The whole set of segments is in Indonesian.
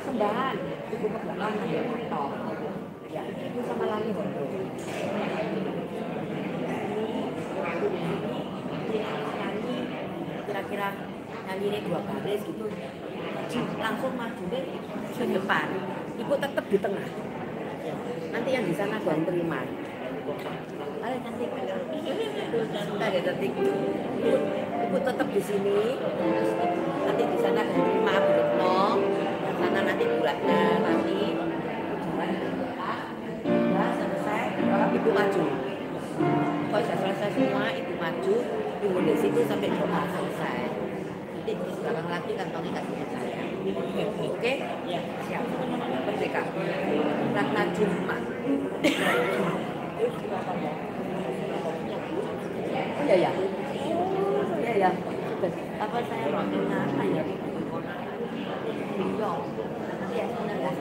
Sembahan, ibu kebelakang ada motor. Ya, ibu sama lagi hondo. Nyanyi, kira-kira nyanyi ini 2 baris gitu. Langsung maju deh ke depan. Ibu tetap di tengah. Nanti yang di sana ada yang terima. Ayo cantik. Sudah ada cantik. Ibu tetap di sini. Nanti di sana ada yang terima Bu Retno. Sana nanti Bu Ratna nanti. Sudah selesai. Ibu maju. Kalau sudah selesai semua, ibu maju. Tunggu di situ sampai doa selesai. Nanti di belakang lagi kantongnya kasih ke saya. Oke? Ya, siap. Merdeka. Ratna Jumat. Oh iya ya. Iya ya. Apa saya rombeng apa ya? Bingung. Iya, benar ya.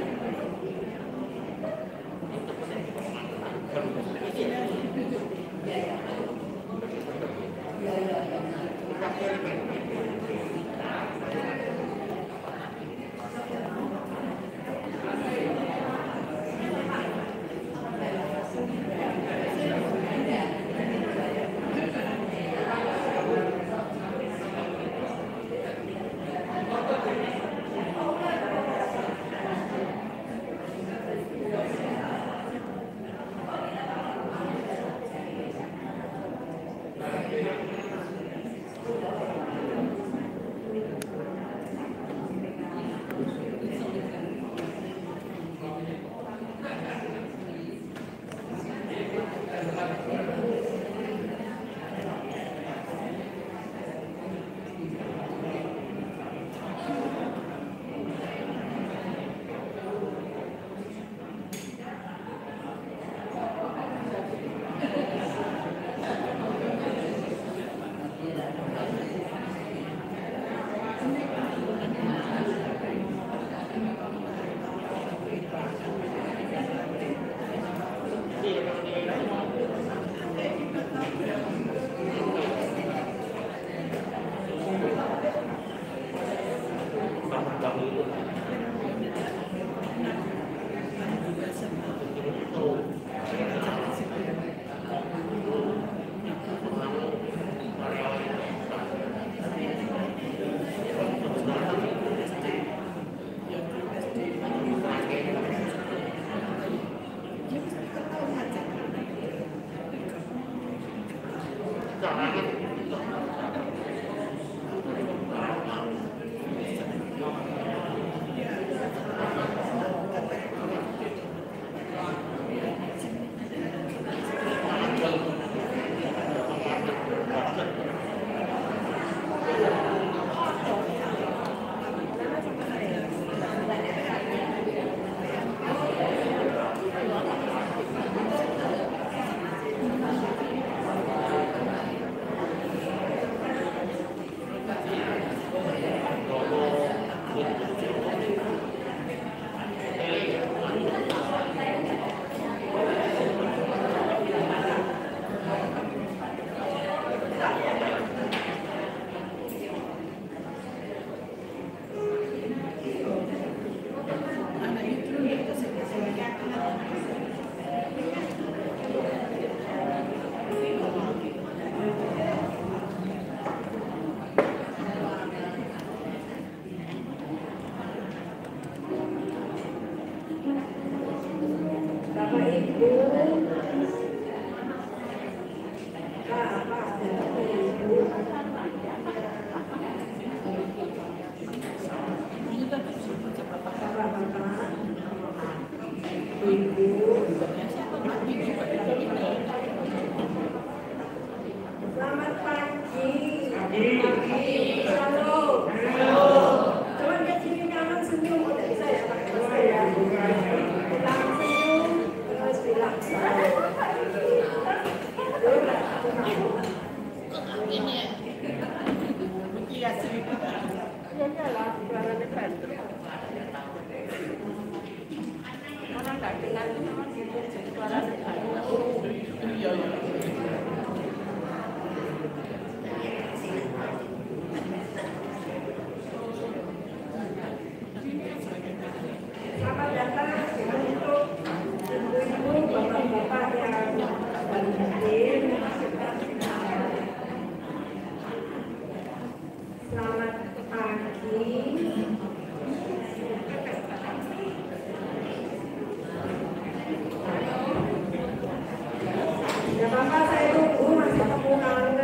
Bapak saya tunggu masih temu kangen.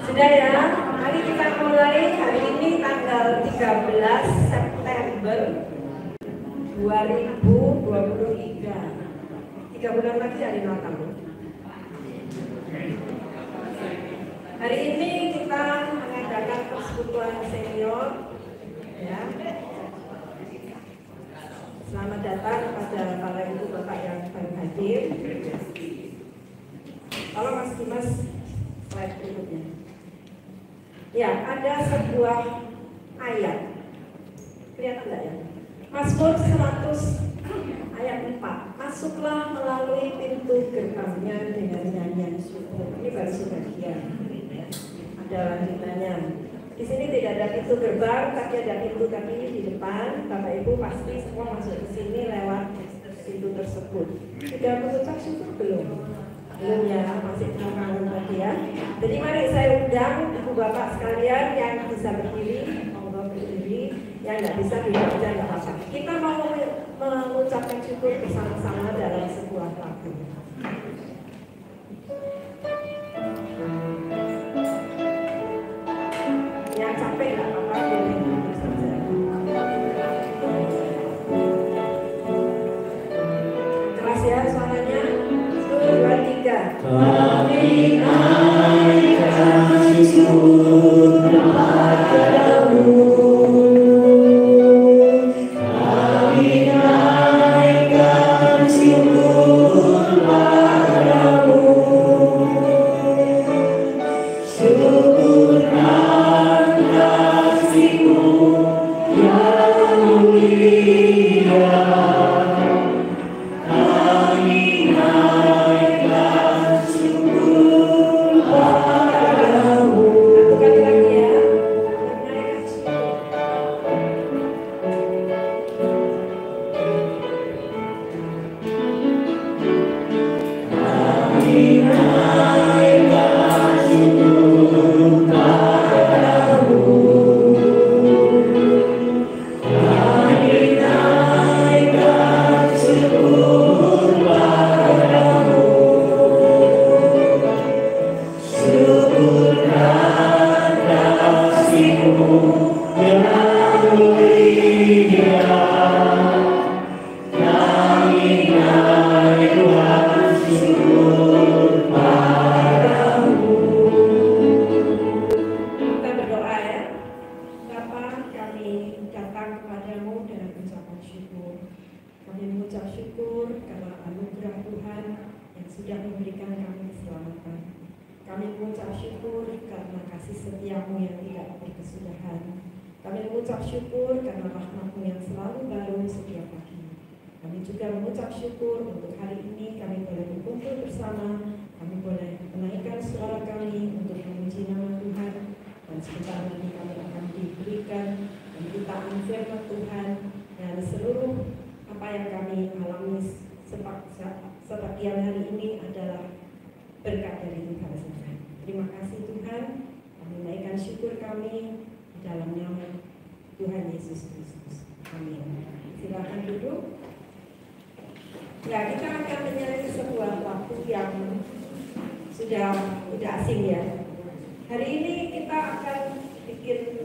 Sudah ya, mari kita mulai hari ini tanggal 13 September 2023. 3 bulan lagi hari Natal. Hari ini kita mengadakan persekutuan senior ya. Selamat datang pada para ibu bapak yang baru hadir. Kalau Mas Dimas slide berikutnya. Ya, ada sebuah ayat. Kelihatan enggak ya? Mazmur 100 ayat 4. Masuklah melalui pintu gerbangnya dengan nyanyian syukur. Ini baru sebagian. Ada lanjutannya. Di sini tidak ada pintu gerbang, tapi ada pintu kaki di depan. Bapak Ibu pasti semua masuk ke sini lewat pintu tersebut. Sudah mengucap syukur belum? Belum ya, masih kangen tadi ya. Jadi mari saya undang ibu bapak sekalian yang bisa berdiri, monggo berdiri, yang nggak bisa duduk aja nggak apa-apa. Kita mau mengucapkan syukur bersama-sama dalam sebuah lagu. Yang capek nggak apa-apa, boleh duduk saja. Keras ya suaranya. 1, 2, 3. Kami naikkan syukur kepadamu. Kami naikkan syukur kepadamu. Syukurkan kasih-Mu yang mulia. Ya, kita akan menyanyi sebuah lagu yang sudah tidak asing ya. Hari ini kita akan bikin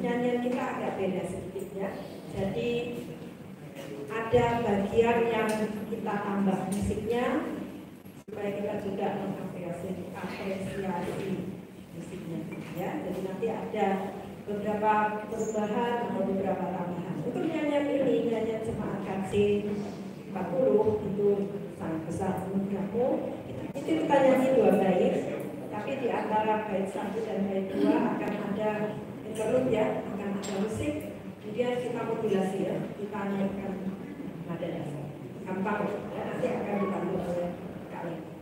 nyanyian kita agak beda sedikit ya. Jadi ada bagian yang kita tambah musiknya supaya kita juga mengapresiasi musiknya ya. Jadi nanti ada beberapa perubahan atau beberapa tambahan. Untuk nyanyian ini, nyanyian Jemaat Kasih 40 itu sangat besar anugerahmu. Itu kita nyanyi 2 bait, tapi di antara bait 1 dan bait 2 akan ada interlude ya, akan ada musik. Kemudian kita modulasi ya, kita naikkan nada dasar. gampang ya, nanti akan dibantu oleh kalian.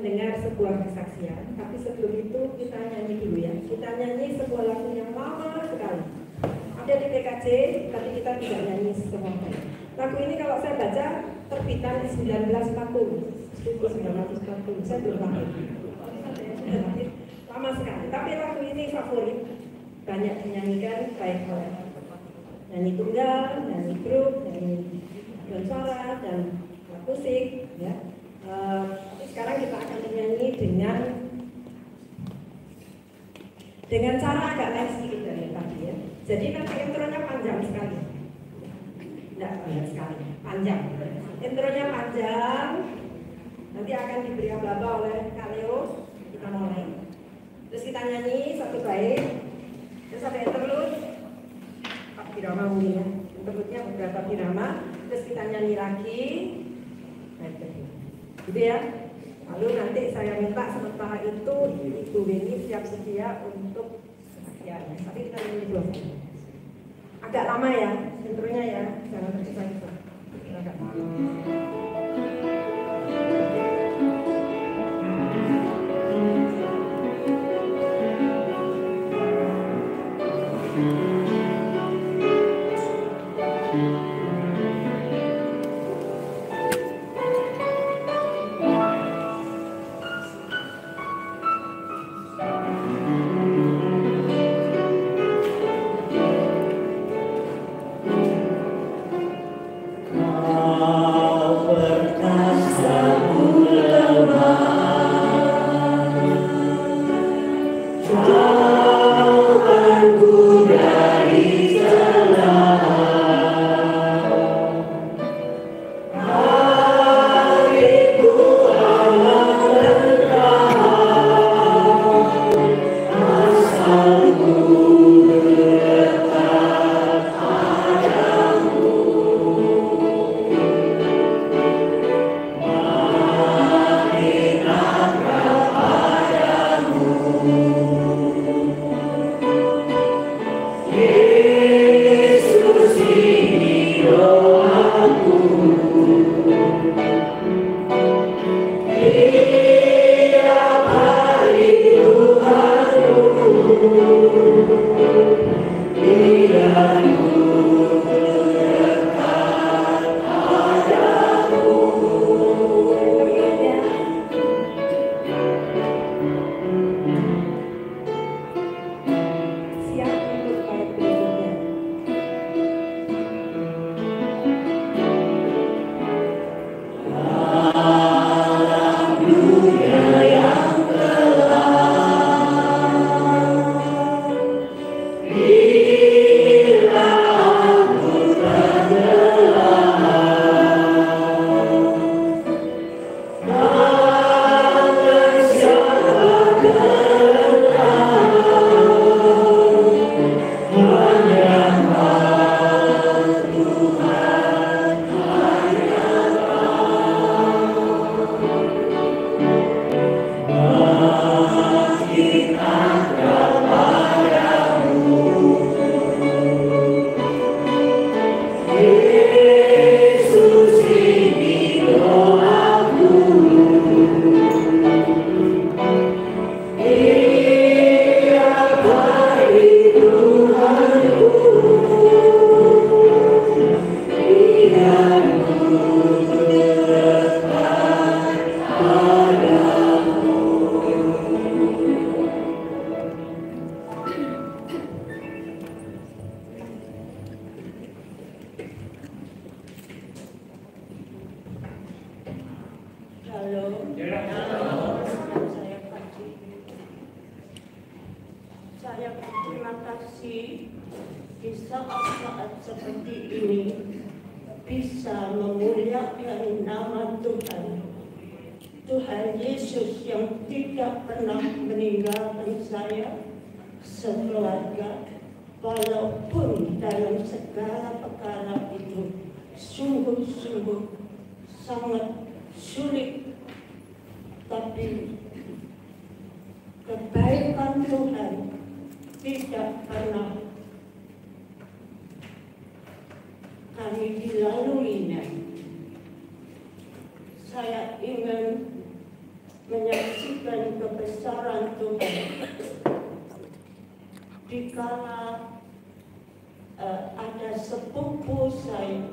mendengar sebuah kesaksian, tapi sebelum itu kita nyanyi dulu ya. Kita nyanyi sebuah lagu yang lama sekali. Ada di PKJ, tapi kita tidak nyanyi semuanya. Lagu ini kalau saya baca terbitan 1940, saya belum lahir. Lama sekali, tapi lagu ini favorit, banyak dinyanyikan baik oleh nyanyi tunggal, nyanyi grup, nyanyi suara dan musik ya. Tapi sekarang kita akan menyanyi dengan cara agak lain sedikit dari tadi ya. Jadi nanti intronya panjang sekali. Tidak banyak sekali, panjang. Intronya panjang. Nanti akan diberi apa oleh Kaleo. Kita mulai. Terus kita nyanyi satu bait. Terus ada interlude. Pak Birama mungkin ya. Interlude-nya beberapa birama. Terus kita nyanyi lagi. Gitu ya. Lalu nanti saya minta sementara itu Ibu Weni siap sedia untuk kesaksiannya. Tapi kita nyanyi dulu. Agak lama ya, intronya ya, jangan tergesa-gesa. Agak lama. menyaksikan kebesaran Tuhan. Dikala ada sepupu saya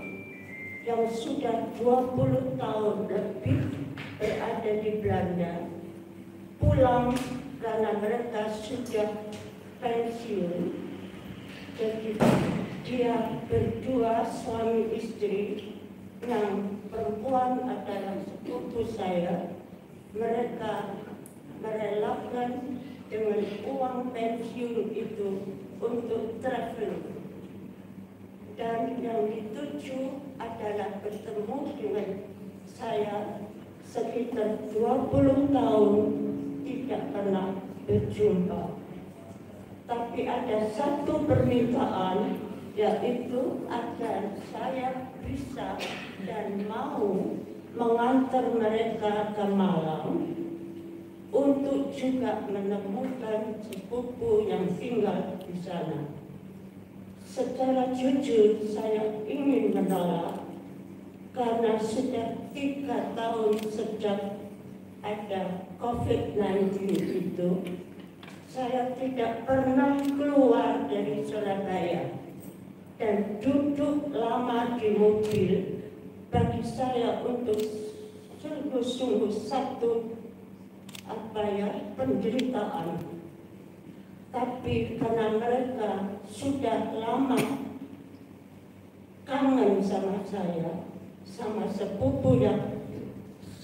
yang sudah 20 tahun lebih berada di Belanda, pulang karena mereka sudah pensiun. Jadi dia berdua suami istri, yang perempuan adalah sepupu saya. Mereka merelakan dengan uang pensiun itu untuk traveling. Dan yang dituju adalah bertemu dengan saya sekitar 20 tahun tidak pernah berjumpa. Tapi ada satu permintaan, yaitu agar saya bisa dan mau mengantar mereka ke Malang untuk juga menemukan sepupu yang tinggal di sana. Secara jujur saya ingin menolak karena sudah 3 tahun sejak ada COVID-19 itu, saya tidak pernah keluar dari Surabaya dan duduk lama di mobil bagi saya untuk sungguh-sungguh satu penderitaan. Tapi karena mereka sudah lama kangen sama saya, sama sepupu yang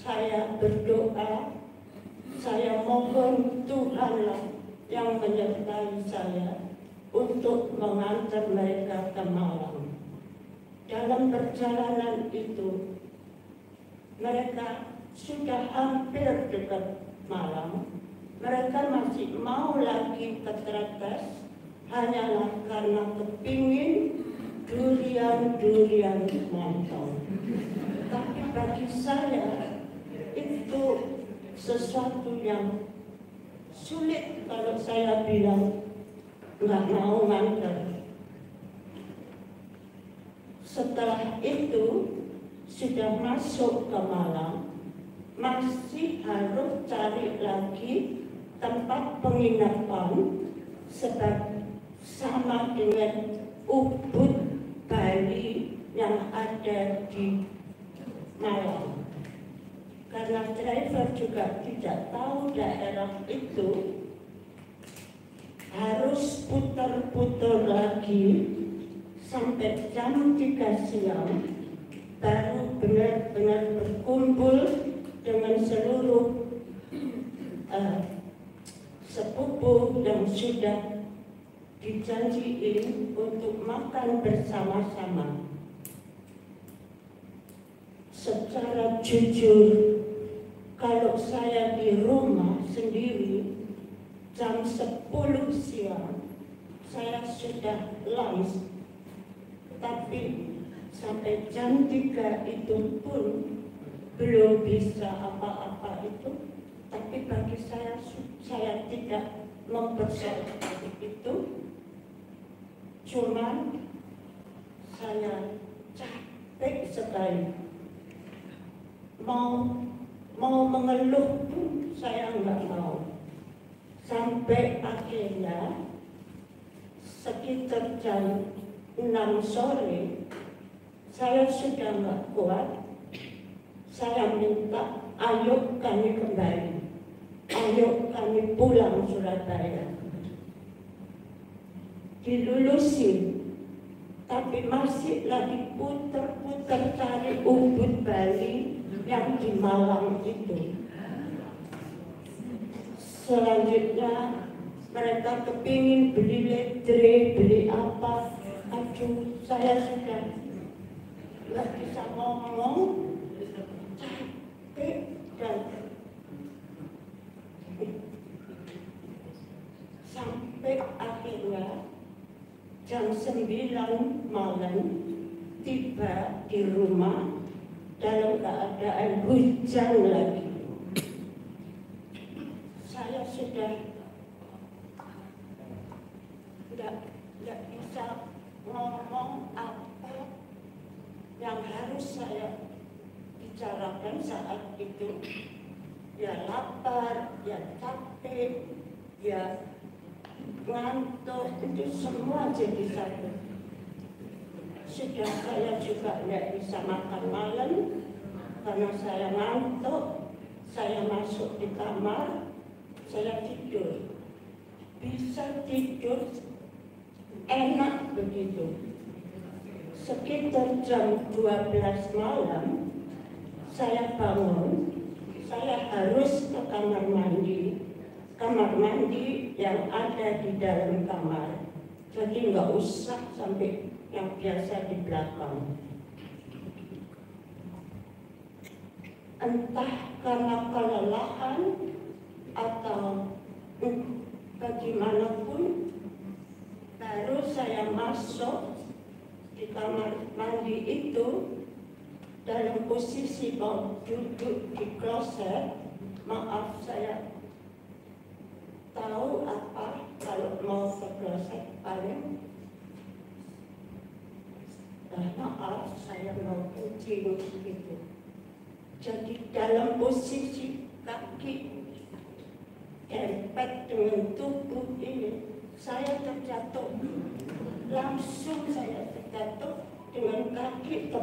saya berdoa, saya mohon Tuhanlah yang menyertai saya untuk mengantar mereka ke Malang. Dalam perjalanan itu, mereka sudah hampir dekat Malang. Mereka masih mau lagi ke Tretes, hanyalah karena kepingin durian montong. Tapi bagi saya itu sesuatu yang sulit kalau saya bilang nggak mau nganter. Setelah itu sudah masuk ke Malang, masih harus cari lagi tempat penginapan sebab sama dengan Ubud Bali yang ada di Malang. Karena driver juga tidak tahu daerah itu, harus putar-putar lagi sampai jam 3 siang baru benar-benar berkumpul dengan seluruh sepupu yang sudah dijanjiin untuk makan bersama-sama. Secara jujur, kalau saya di rumah sendiri jam 10 siang saya sudah lunch, tapi sampai jam 3 itu pun belum bisa apa-apa itu. Tapi bagi saya tidak mempersoalkan itu. Cuman saya capek sekali. Mau mengeluh pun saya nggak mau. Sampai akhirnya sekitar jam 6 sore saya sudah nggak kuat. Saya minta, ayo kami kembali. Ayo kami pulang Surabaya. Dilulusin, tapi masih lagi putar-putar cari Ubud Bali yang di Malang itu. Selanjutnya mereka kepingin beli ledre, beli apa. Aduh, saya sudah nggak bisa ngomong, capek dan sampai akhirnya jam 9 malam tiba di rumah dalam keadaan hujan lagi. Saya sudah tidak bisa ngomong apa yang harus saya bicarakan saat itu. ya lapar, ya capek, ya ngantuk, itu semua jadi satu. Sudah saya juga tidak bisa makan malam karena saya ngantuk. Saya masuk di kamar, saya tidur. Bisa tidur enak begitu. Sekitar jam 12 malam, saya bangun, saya harus ke kamar mandi. Kamar mandi yang ada di dalam kamar. Jadi nggak usah sampai yang biasa di belakang. Entah karena kelelahan atau bagaimanapun, baru saya masuk di kamar mandi itu dalam posisi mau duduk di kloset. Maaf, saya tahu apa kalau mau ke kloset paling maaf, saya mau kencing gitu. Jadi dalam posisi kaki dempet dengan tubuh ini, saya terjatuh. Langsung saya terjatuh dengan kaki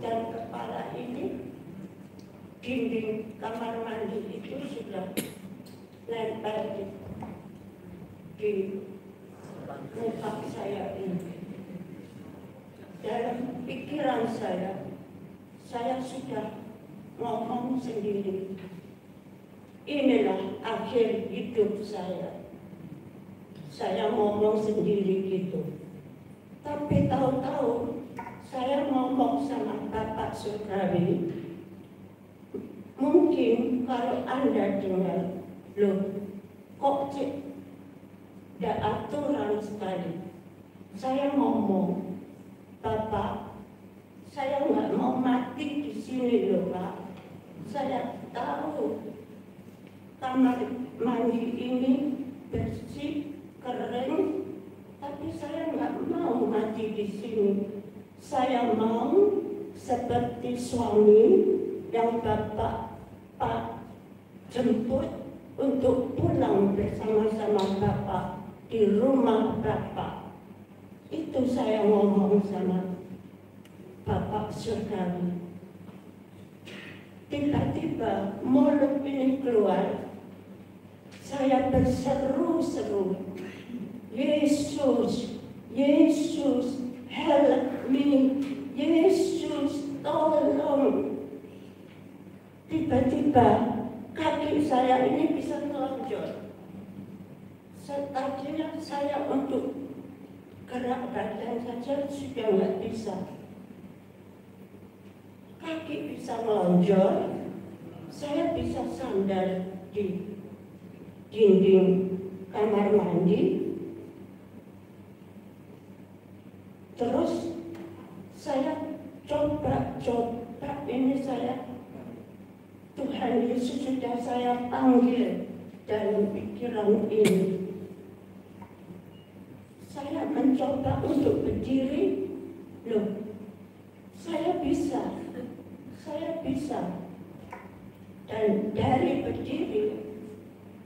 dan kepala ini. Dinding kamar mandi itu sudah nempel di muka saya ini. Dalam pikiran saya sudah ngomong sendiri. Inilah akhir hidup saya. Saya ngomong sendiri gitu. Tapi tahu-tahu saya ngomong sama Bapak Surgawi. Mungkin kalau Anda dengar, loh, kok Cik, ada aturan sekali. Saya ngomong, Bapak, saya nggak mau mati di sini loh Pak. Saya tahu kamar mandi ini bersih, kering, tapi saya nggak mau mati di sini. Saya mau seperti suami yang Bapak jemput untuk pulang bersama-sama Bapak di rumah Bapak. Itu saya ngomong sama Bapak Surgawi. Tiba-tiba mulut ini keluar. Saya berseru-seru, Yesus, Yesus, help me, Yesus, tolong. Tiba-tiba kaki saya ini bisa melonjak. Tadinya saya untuk gerak badan saja sudah nggak bisa. Kaki bisa melonjak, saya bisa sandar di dinding kamar mandi. Terus saya coba ini saya, Tuhan Yesus sudah saya panggil dalam pikiran ini. Saya mencoba untuk berdiri, loh, saya bisa. Dan dari berdiri,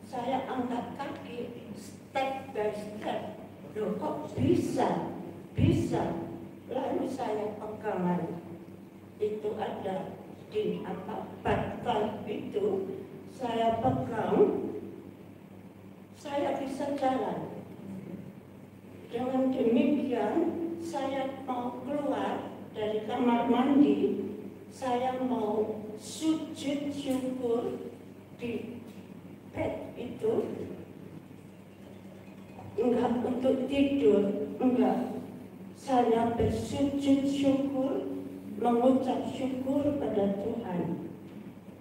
saya angkat kaki step by step. Loh, kok bisa? Lalu saya pegangan. Itu ada di batang itu, saya pegang, saya bisa jalan. Dengan demikian, saya mau keluar dari kamar mandi, saya mau sujud syukur di bed itu, enggak untuk tidur, enggak. Saya bersujud syukur, mengucap syukur pada Tuhan.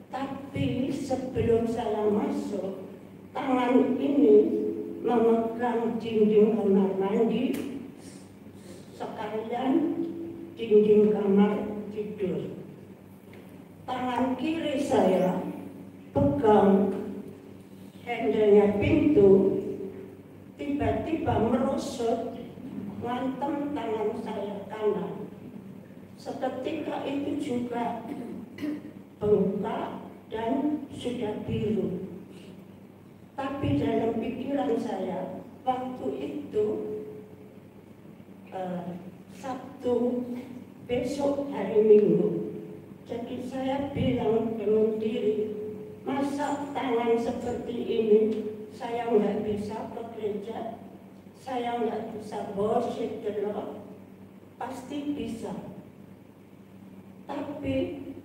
Tapi sebelum saya masuk, tangan ini memegang dinding kamar mandi, sekalian dinding kamar tidur. Tangan kiri saya pegang handle-nya pintu, tiba-tiba merosot, ngantem tangan saya kanan. Seketika itu juga bengkak dan sudah biru. Tapi dalam pikiran saya, waktu itu Sabtu, besok hari Minggu. Jadi saya bilang dengan diri, masa tangan seperti ini saya nggak bisa ke gereja, saya nggak bisa worship the Lord, pasti bisa. Tapi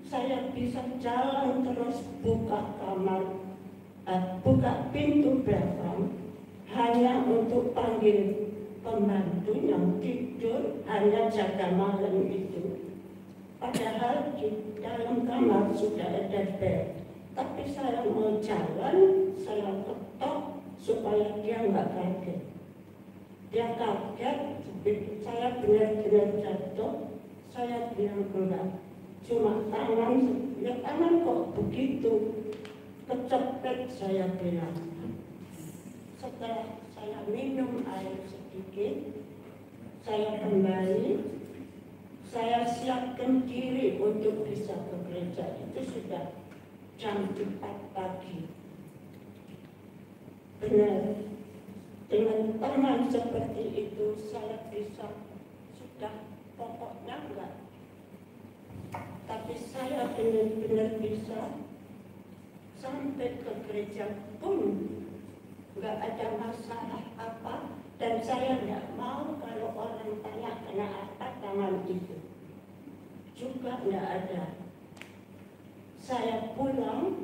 saya bisa jalan terus buka kamar, buka pintu belakang hanya untuk panggil pembantu yang tidur hanya jaga malam itu. Padahal di dalam kamar sudah ada bel. Tapi saya mau jalan, saya ketok supaya dia nggak kaget. Dia kaget, saya benar-benar jatuh. Saya bilang enggak, cuma tangan, ya tangan kok begitu. Kecepet saya bilang. Setelah saya minum air sedikit, saya kembali, saya siapkan diri untuk bisa ke gereja. Itu sudah jam 4 pagi. Benar, dengan tangan seperti itu saya bisa, sudah pokoknya enggak. Tapi saya benar-benar bisa sampai ke gereja pun nggak ada masalah apa, dan saya nggak mau kalau orang tanya kena apa tangan itu, juga nggak ada. Saya pulang,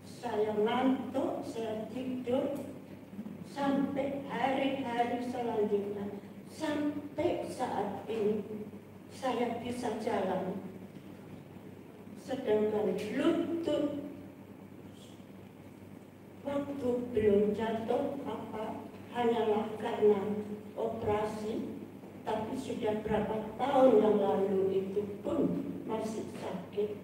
saya ngantuk, saya tidur sampai hari-hari selanjutnya, sampai saat ini saya bisa jalan, sedangkan lutut waktu belum jatuh apa hanyalah karena operasi, tapi sudah berapa tahun yang lalu itu pun masih sakit.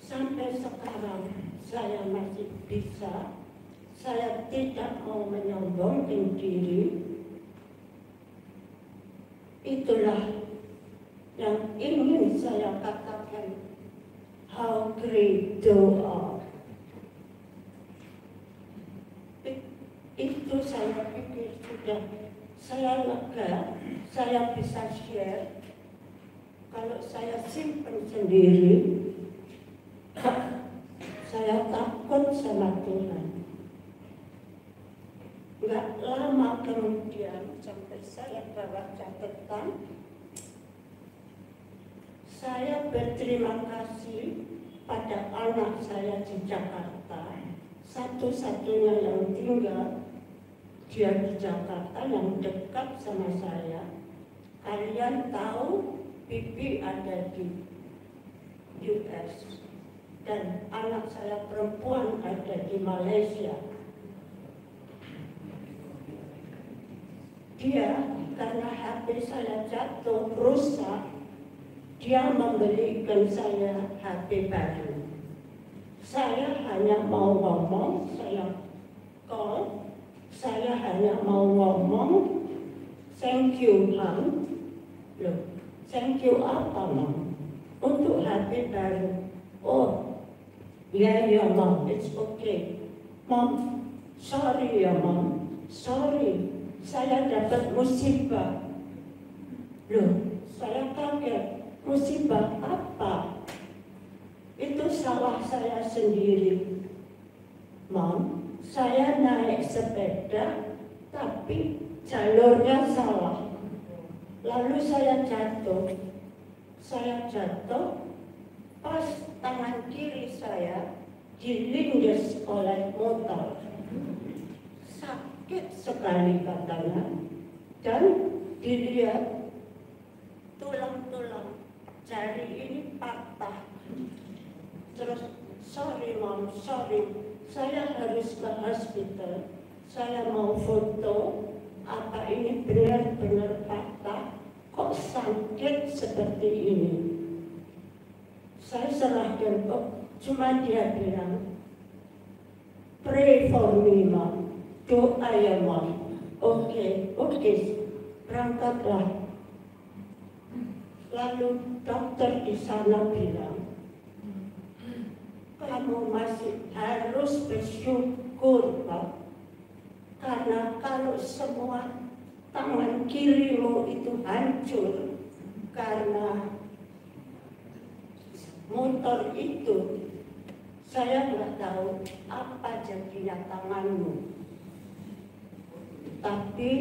Sampai sekarang saya masih bisa, saya tidak mau menyombongkan diri. Itulah yang ingin saya katakan, how great thou art. Itu saya pikir sudah, saya lega, saya bisa share. Kalau saya simpan sendiri, saya takut sama Tuhan. Nggak lama kemudian sampai saya bawa catatan, saya berterima kasih pada anak saya di Jakarta, satu-satunya yang tinggal dia di Jakarta, yang dekat sama saya. Kalian tahu Bibi ada di US dan anak saya perempuan ada di Malaysia. Dia karena HP saya jatuh rusak, dia membelikan saya HP baru. Saya hanya mau ngomong, saya call, saya hanya mau ngomong, thank you, Mom. Loh, thank you apa, Mom? Untuk HP baru. Oh, yeah, Mom, it's okay. Mom, sorry ya, Mom, sorry. Saya dapat musibah. Loh, saya kaget. Musibah apa? Itu salah saya sendiri. Mom, saya naik sepeda, tapi jalurnya salah. Lalu saya jatuh. Pas tangan kiri saya dilindas oleh motor. Sakit sekali katanya. Dan dilihat tulang-tulang jari ini patah. Terus, sorry Mom, sorry. Saya harus ke hospital, saya mau foto, apa ini benar-benar patah, kok sakit seperti ini. Saya serahkan kok, cuma dia bilang, pray for me, Mom, doa ya Mom. Oke, berangkatlah. Lalu dokter di sana bilang, kamu masih harus bersyukur, Pak. Karena kalau semua tangan kirimu itu hancur karena motor itu, saya nggak tahu apa jadinya tanganmu. Tapi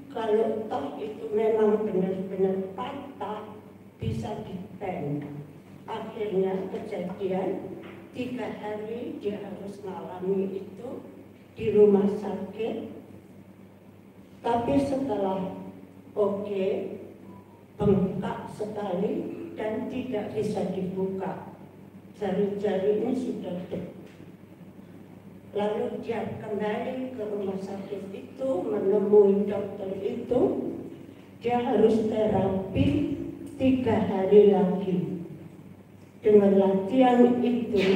kalau toh itu memang benar-benar patah, bisa dipen. Akhirnya kejadian 3 hari dia harus mengalami itu di rumah sakit. Tapi setelah oke, bengkak sekali dan tidak bisa dibuka. Jari-jarinya sudah dekat. Lalu dia kembali ke rumah sakit itu, menemui dokter itu. Dia harus terapi 3 hari lagi. Dengan latihan itu,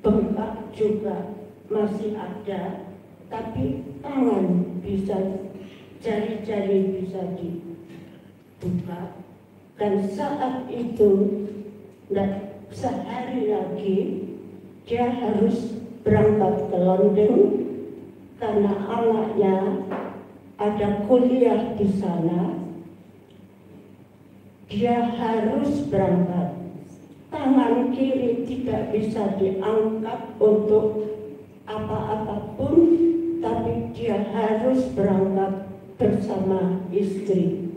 bengkak juga masih ada, tapi tangan bisa, jari-jari bisa dibuka. Dan saat itu, sehari lagi, dia harus berangkat ke London karena anaknya ada kuliah di sana. Dia harus berangkat. Tangan kiri tidak bisa diangkat untuk apa-apapun, tapi dia harus berangkat bersama istri.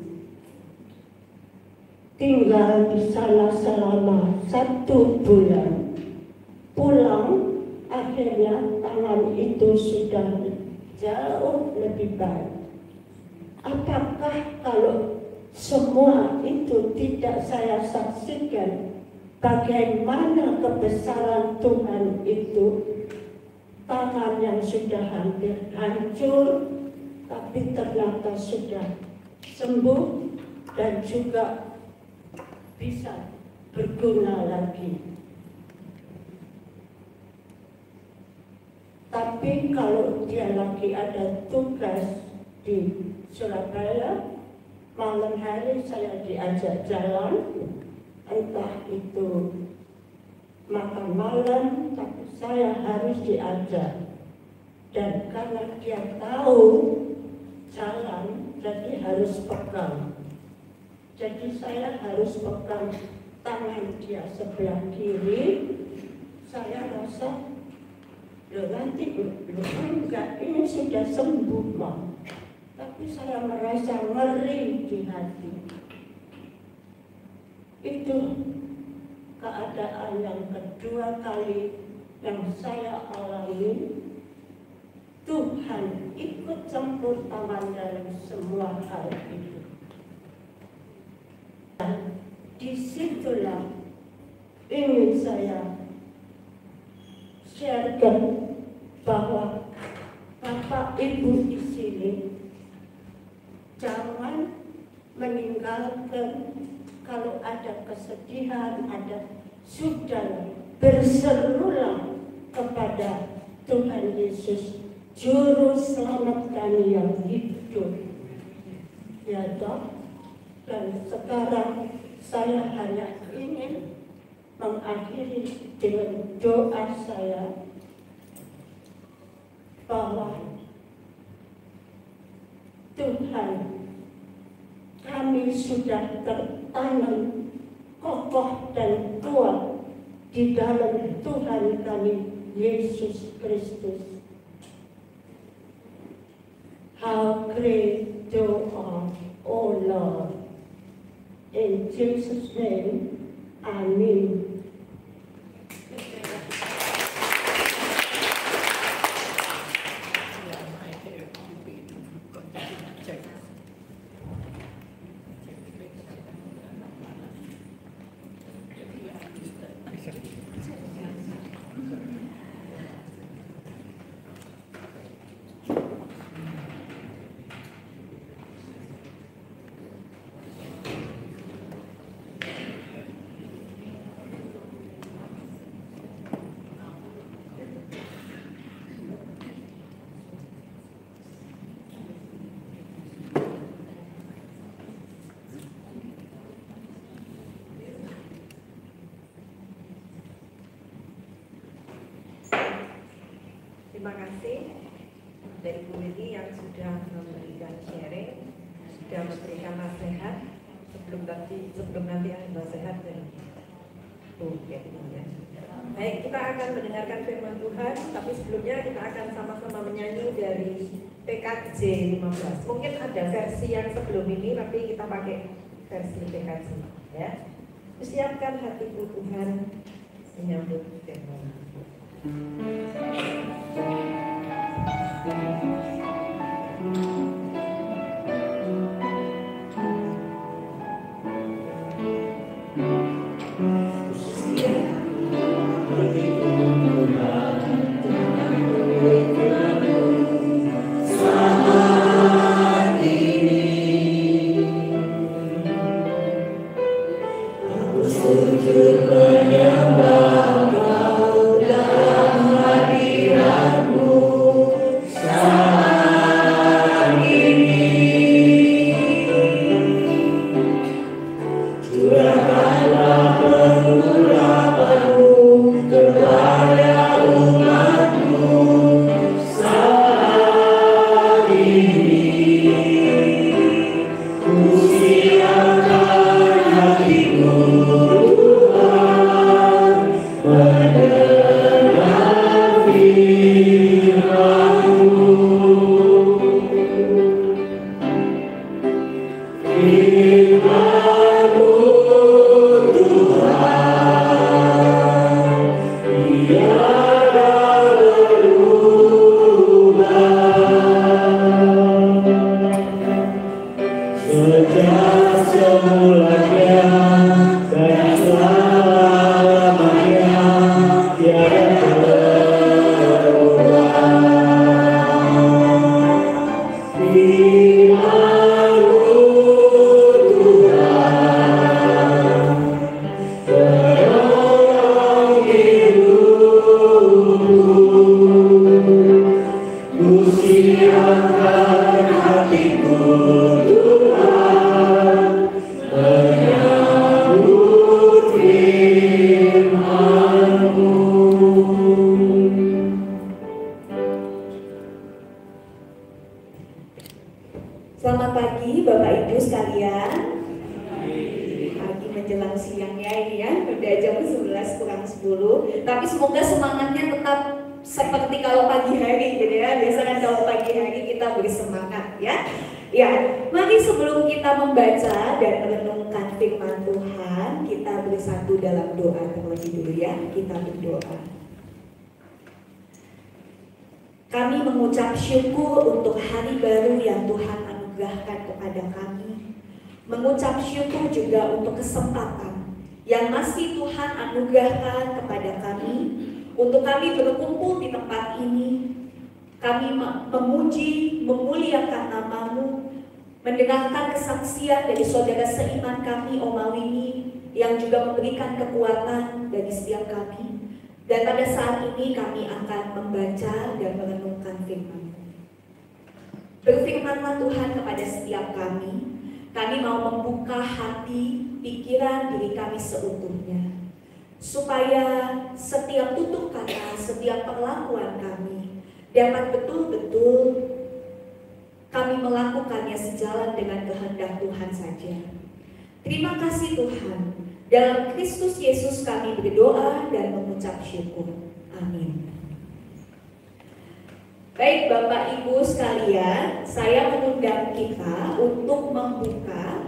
Tinggal di sana selama 1 bulan. Pulang, akhirnya tangan itu sudah jauh lebih baik. Apakah kalau semua itu tidak saya saksikan, bagaimana kebesaran Tuhan itu? Tangan yang sudah hampir hancur, tapi ternyata sudah sembuh dan juga bisa berguna lagi. Tapi kalau dia lagi ada tugas di Surabaya, malam hari saya diajak jalan, entah itu makan malam, tapi saya harus diajak. Dan karena dia tahu jalan, jadi harus pegang. Jadi saya harus pegang tangan dia sebelah kiri. Saya rasa, loh nanti, enggak, ini sudah sembuh, Mak. Tapi saya merasa ngeri di hati. Itu keadaan yang kedua kali yang saya alami. Tuhan ikut campur tangan dalam semua hal itu. Dan disitulah ingin saya sharekan bahwa Bapak Ibu di sini jangan meninggalkan. Kalau ada kesedihan, ada, sudah berserulah kepada Tuhan Yesus, Juru Selamat kami yang hidup. Ya toh? Dan sekarang saya hanya ingin mengakhiri dengan doa saya bahwa Tuhan, kami sudah tertanam kokoh dan kuat di dalam Tuhan kami Yesus Kristus. How great thou art, O Lord. In Jesus' name, Amen. Terima kasih dari Bu Lili yang sudah memberikan sharing, sudah memberikan nasihat sebelum nanti ada nasihat dari Baik, kita akan mendengarkan firman Tuhan, tapi sebelumnya kita akan sama-sama menyanyi dari PKJ 15. Mungkin ada versi yang sebelum ini, tapi kita pakai versi PKJ, ya. Siapkan hatiku Tuhan menyambut firman. Selamat pagi Bapak Ibu sekalian. Pagi menjelang siang ya ini ya, udah jam 11 kurang 10. Tapi semoga semangatnya tetap seperti kalau pagi hari gitu ya. Biasanya kalau pagi hari kita beri semangat ya. Ya, mari sebelum kita membaca dan merenungkan firman Tuhan, kita bersatu dalam doa terlebih dulu ya. Kita berdoa. Kami mengucap syukur untuk hari baru yang Tuhan anugerahkan kepada kami. Mengucap syukur juga untuk kesempatan yang masih Tuhan anugerahkan kepada kami untuk kami berkumpul di tempat ini. Kami memuji, memuliakan nama-Mu, mendengarkan kesaksian dari saudara seiman kami Om Awini yang juga memberikan kekuatan bagi setiap kami. Dan pada saat ini kami akan membaca dan merenungkan firman. Berfirmanlah Tuhan kepada setiap kami. Kami mau membuka hati, pikiran diri kami seutuhnya, supaya setiap tutur kata, setiap perlakuan kami dapat betul-betul kami melakukannya sejalan dengan kehendak Tuhan saja. Terima kasih Tuhan. Dalam Kristus Yesus kami berdoa dan mengucap syukur. Amin. Baik Bapak Ibu sekalian, saya mengundang kita untuk membuka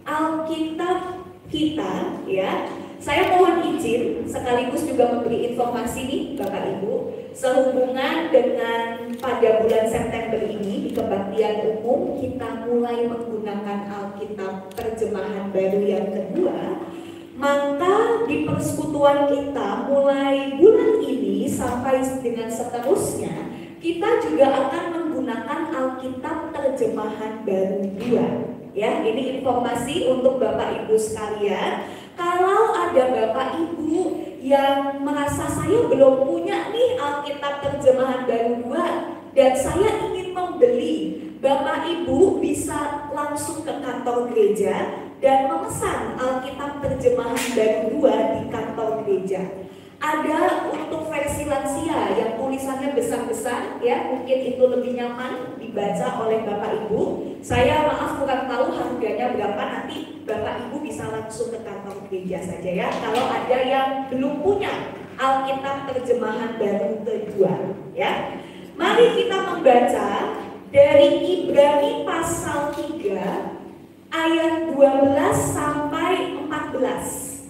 Alkitab kita ya. Saya mohon izin sekaligus juga memberi informasi nih Bapak Ibu, sehubungan dengan pada bulan September ini di kebaktian umum kita mulai menggunakan Alkitab terjemahan baru yang kedua. Maka di persekutuan kita mulai bulan ini sampai dengan seterusnya kita juga akan menggunakan Alkitab terjemahan baru 2. Ya, ini informasi untuk Bapak Ibu sekalian. Kalau ada Bapak Ibu yang merasa saya belum punya nih Alkitab terjemahan baru 2 dan saya ingin membeli, Bapak Ibu bisa langsung ke kantor gereja dan memesan Alkitab terjemahan baru 2 di kantor gereja. Ada untuk versi lansia yang tulisannya besar-besar, ya, mungkin itu lebih nyaman dibaca oleh Bapak Ibu. Saya maaf kurang tahu harganya berapa, nanti Bapak Ibu bisa langsung ke kantor gereja saja ya. Kalau ada yang belum punya Alkitab terjemahan baru kedua ya. Mari kita membaca dari Ibrani pasal 3 ayat 12 sampai 14.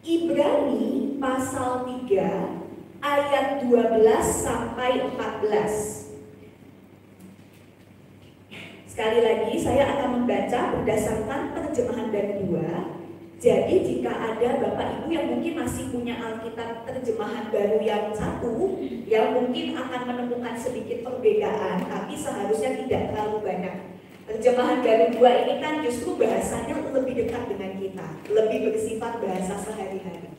Ibrani pasal 3 ayat 12 sampai 14. Sekali lagi saya akan membaca berdasarkan terjemahan dari 2. Jadi jika ada Bapak Ibu yang mungkin masih punya Alkitab terjemahan baru yang satu, yang mungkin akan menemukan sedikit perbedaan, tapi seharusnya tidak terlalu banyak. Terjemahan baru 2 ini kan justru bahasanya lebih dekat dengan kita, lebih bersifat bahasa sehari-hari,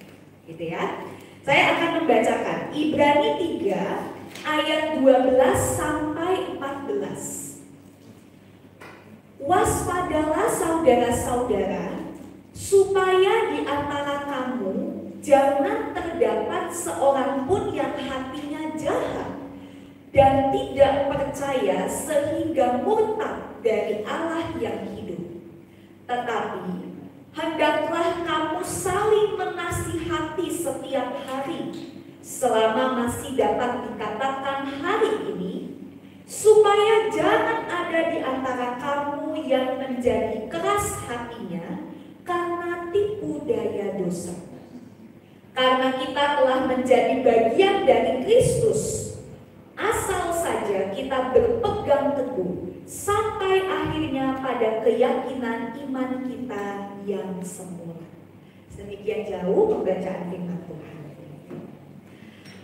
gitu ya. Saya akan membacakan Ibrani 3 ayat 12 sampai 14. Waspadalah saudara-saudara, supaya di antara kamu jangan terdapat seorang pun yang hatinya jahat dan tidak percaya sehingga murtad dari Allah yang hidup. Tetapi hendaklah kamu saling menasihati setiap hari selama masih dapat dikatakan hari ini, supaya jangan ada di antara kamu yang menjadi keras hatinya karena tipu daya dosa. Karena kita telah menjadi bagian dari Kristus, asal saja kita berpegang teguh sampai akhirnya pada keyakinan iman kita yang sempurna. Demikian jauh pembacaan firman Tuhan.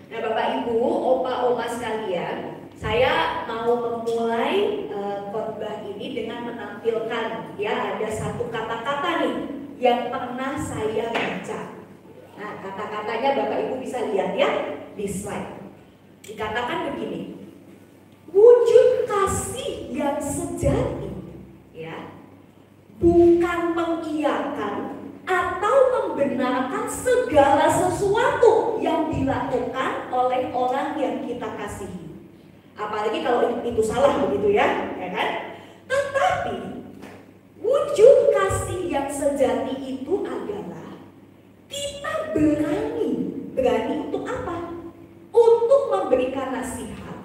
Nah, Bapak Ibu, opa oma sekalian, saya mau memulai khotbah ini dengan menampilkan ya ada satu kata-kata nih yang pernah saya baca. Nah, kata-katanya Bapak Ibu bisa lihat ya di slide. Dikatakan begini, wujud kasih yang sejati ya bukan mengiyakan atau membenarkan segala sesuatu yang dilakukan oleh orang yang kita kasihi. Apalagi kalau itu salah begitu ya kan? Tetapi wujud kasih yang sejati itu adalah kita berani untuk apa? Untuk memberikan nasihat,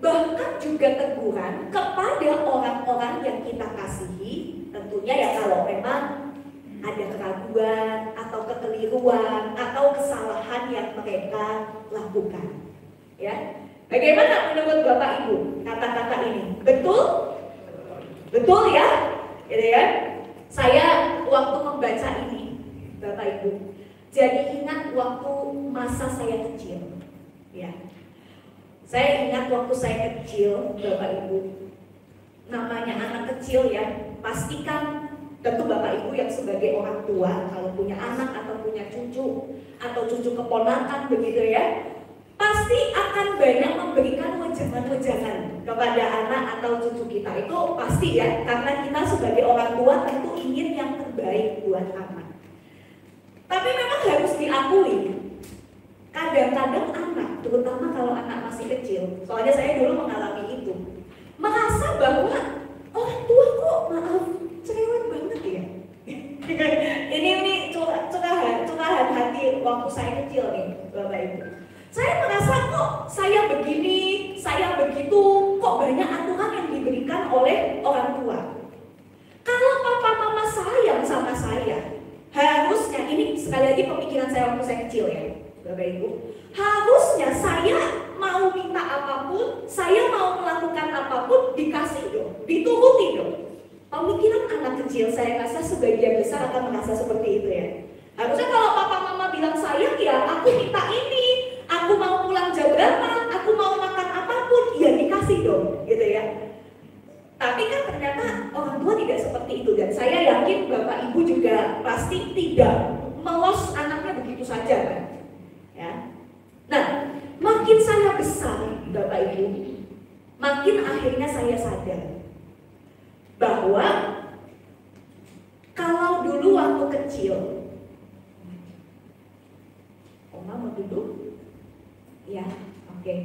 bahkan juga teguran kepada orang-orang yang kita kasihi. Tentunya ya kalau memang ada keraguan atau kekeliruan atau kesalahan yang mereka lakukan. Ya, bagaimana menurut Bapak Ibu kata-kata ini? Betul? Betul ya? Gitu ya? Saya waktu membaca ini, Bapak Ibu, jadi ingat waktu masa saya kecil. Ya, saya ingat waktu saya kecil, Bapak Ibu, namanya anak kecil ya, pastikan tentu Bapak Ibu yang sebagai orang tua kalau punya anak atau punya cucu atau cucu keponakan begitu ya, pasti akan banyak memberikan wejangan-wejangan kepada anak atau cucu kita. Itu pasti ya, karena kita sebagai orang tua tentu ingin yang terbaik buat anak. Tapi memang harus diakui, kadang-kadang anak, terutama kalau anak masih kecil, soalnya saya dulu mengalami itu, merasa bahwa orang tua kok maaf cerewet banget ya. ini curahan hati waktu saya kecil nih Bapak Ibu. Saya merasa kok saya begini, saya begitu, kok banyak aturan yang diberikan oleh orang tua. Kalau papa mama sayang sama saya, harusnya, ini sekali lagi pemikiran saya waktu saya kecil ya Bapak Ibu, harusnya saya mau minta apapun, saya mau melakukan apapun, dikasih dong, dituruti dong. Pemikiran anak kecil saya rasa sebagian besar akan merasa seperti itu ya. Harusnya kalau papa mama bilang sayang ya aku minta ini, aku mau pulang jam berapa, aku mau makan apapun, ya dikasih dong, gitu ya. Tapi kan ternyata orang tua tidak seperti itu, dan saya yakin Bapak Ibu juga pasti tidak melos anaknya begitu saja kan. Ya. Nah, makin saya besar Bapak Ibu, makin akhirnya saya sadar bahwa kalau dulu waktu kecil, Oma mau duduk? Ya, oke.